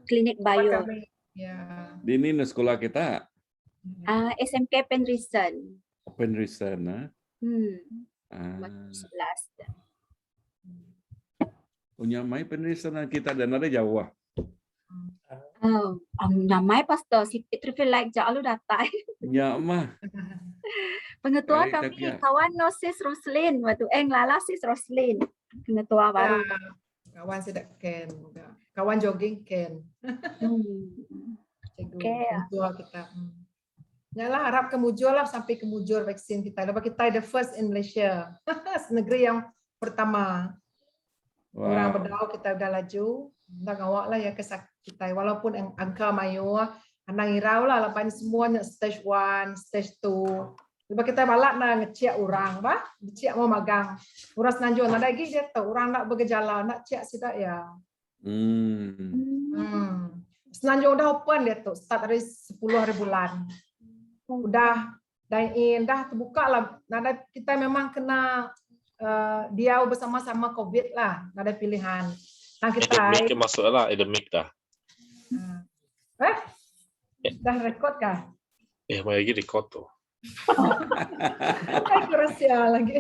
Klinik bio. Ya. Di ini sekolah kita. SMK Penrisen. Penrisen, 11. Punya mai penerisan kita dan ada Jawa. Namai pastor si Petri like jalu datai. Ya mah. Pengetua Baik, kami Takia. kawan no sis Roslin waktu lala sis Roslin. Pengetua baru. Kawan sedek Ken. Kawan jogging Ken. Cikgu Okay. tua kita. Yalah harap kemujur lah sampai kemujur vaksin kita. Lepas kita the first in Malaysia. Negeri yang pertama. Orang Wow. berdau kita udah laju. Dah ngawak lah ya kesak kita. Walaupun yang angka mayu, anang irau lah. Lepas ni semuanya stage 1, stage 2. Lepas kita balak nak ngecek orang, bah, ngecek mau magang. Orang Senanjung nak lagi dia tahu orang nak bergejala, nak cek sidak ya. Senanjung dah open dia tu, start dari 10 hari bulan. Udah dine in, dah terbuka lah. Nada kita memang kena dia bersama-sama COVID lah, nada pilihan. Nah kita Endemic masuk lah, endemic dah. dah rekod kah? Mau lagi record tu. Aku rahsia lagi.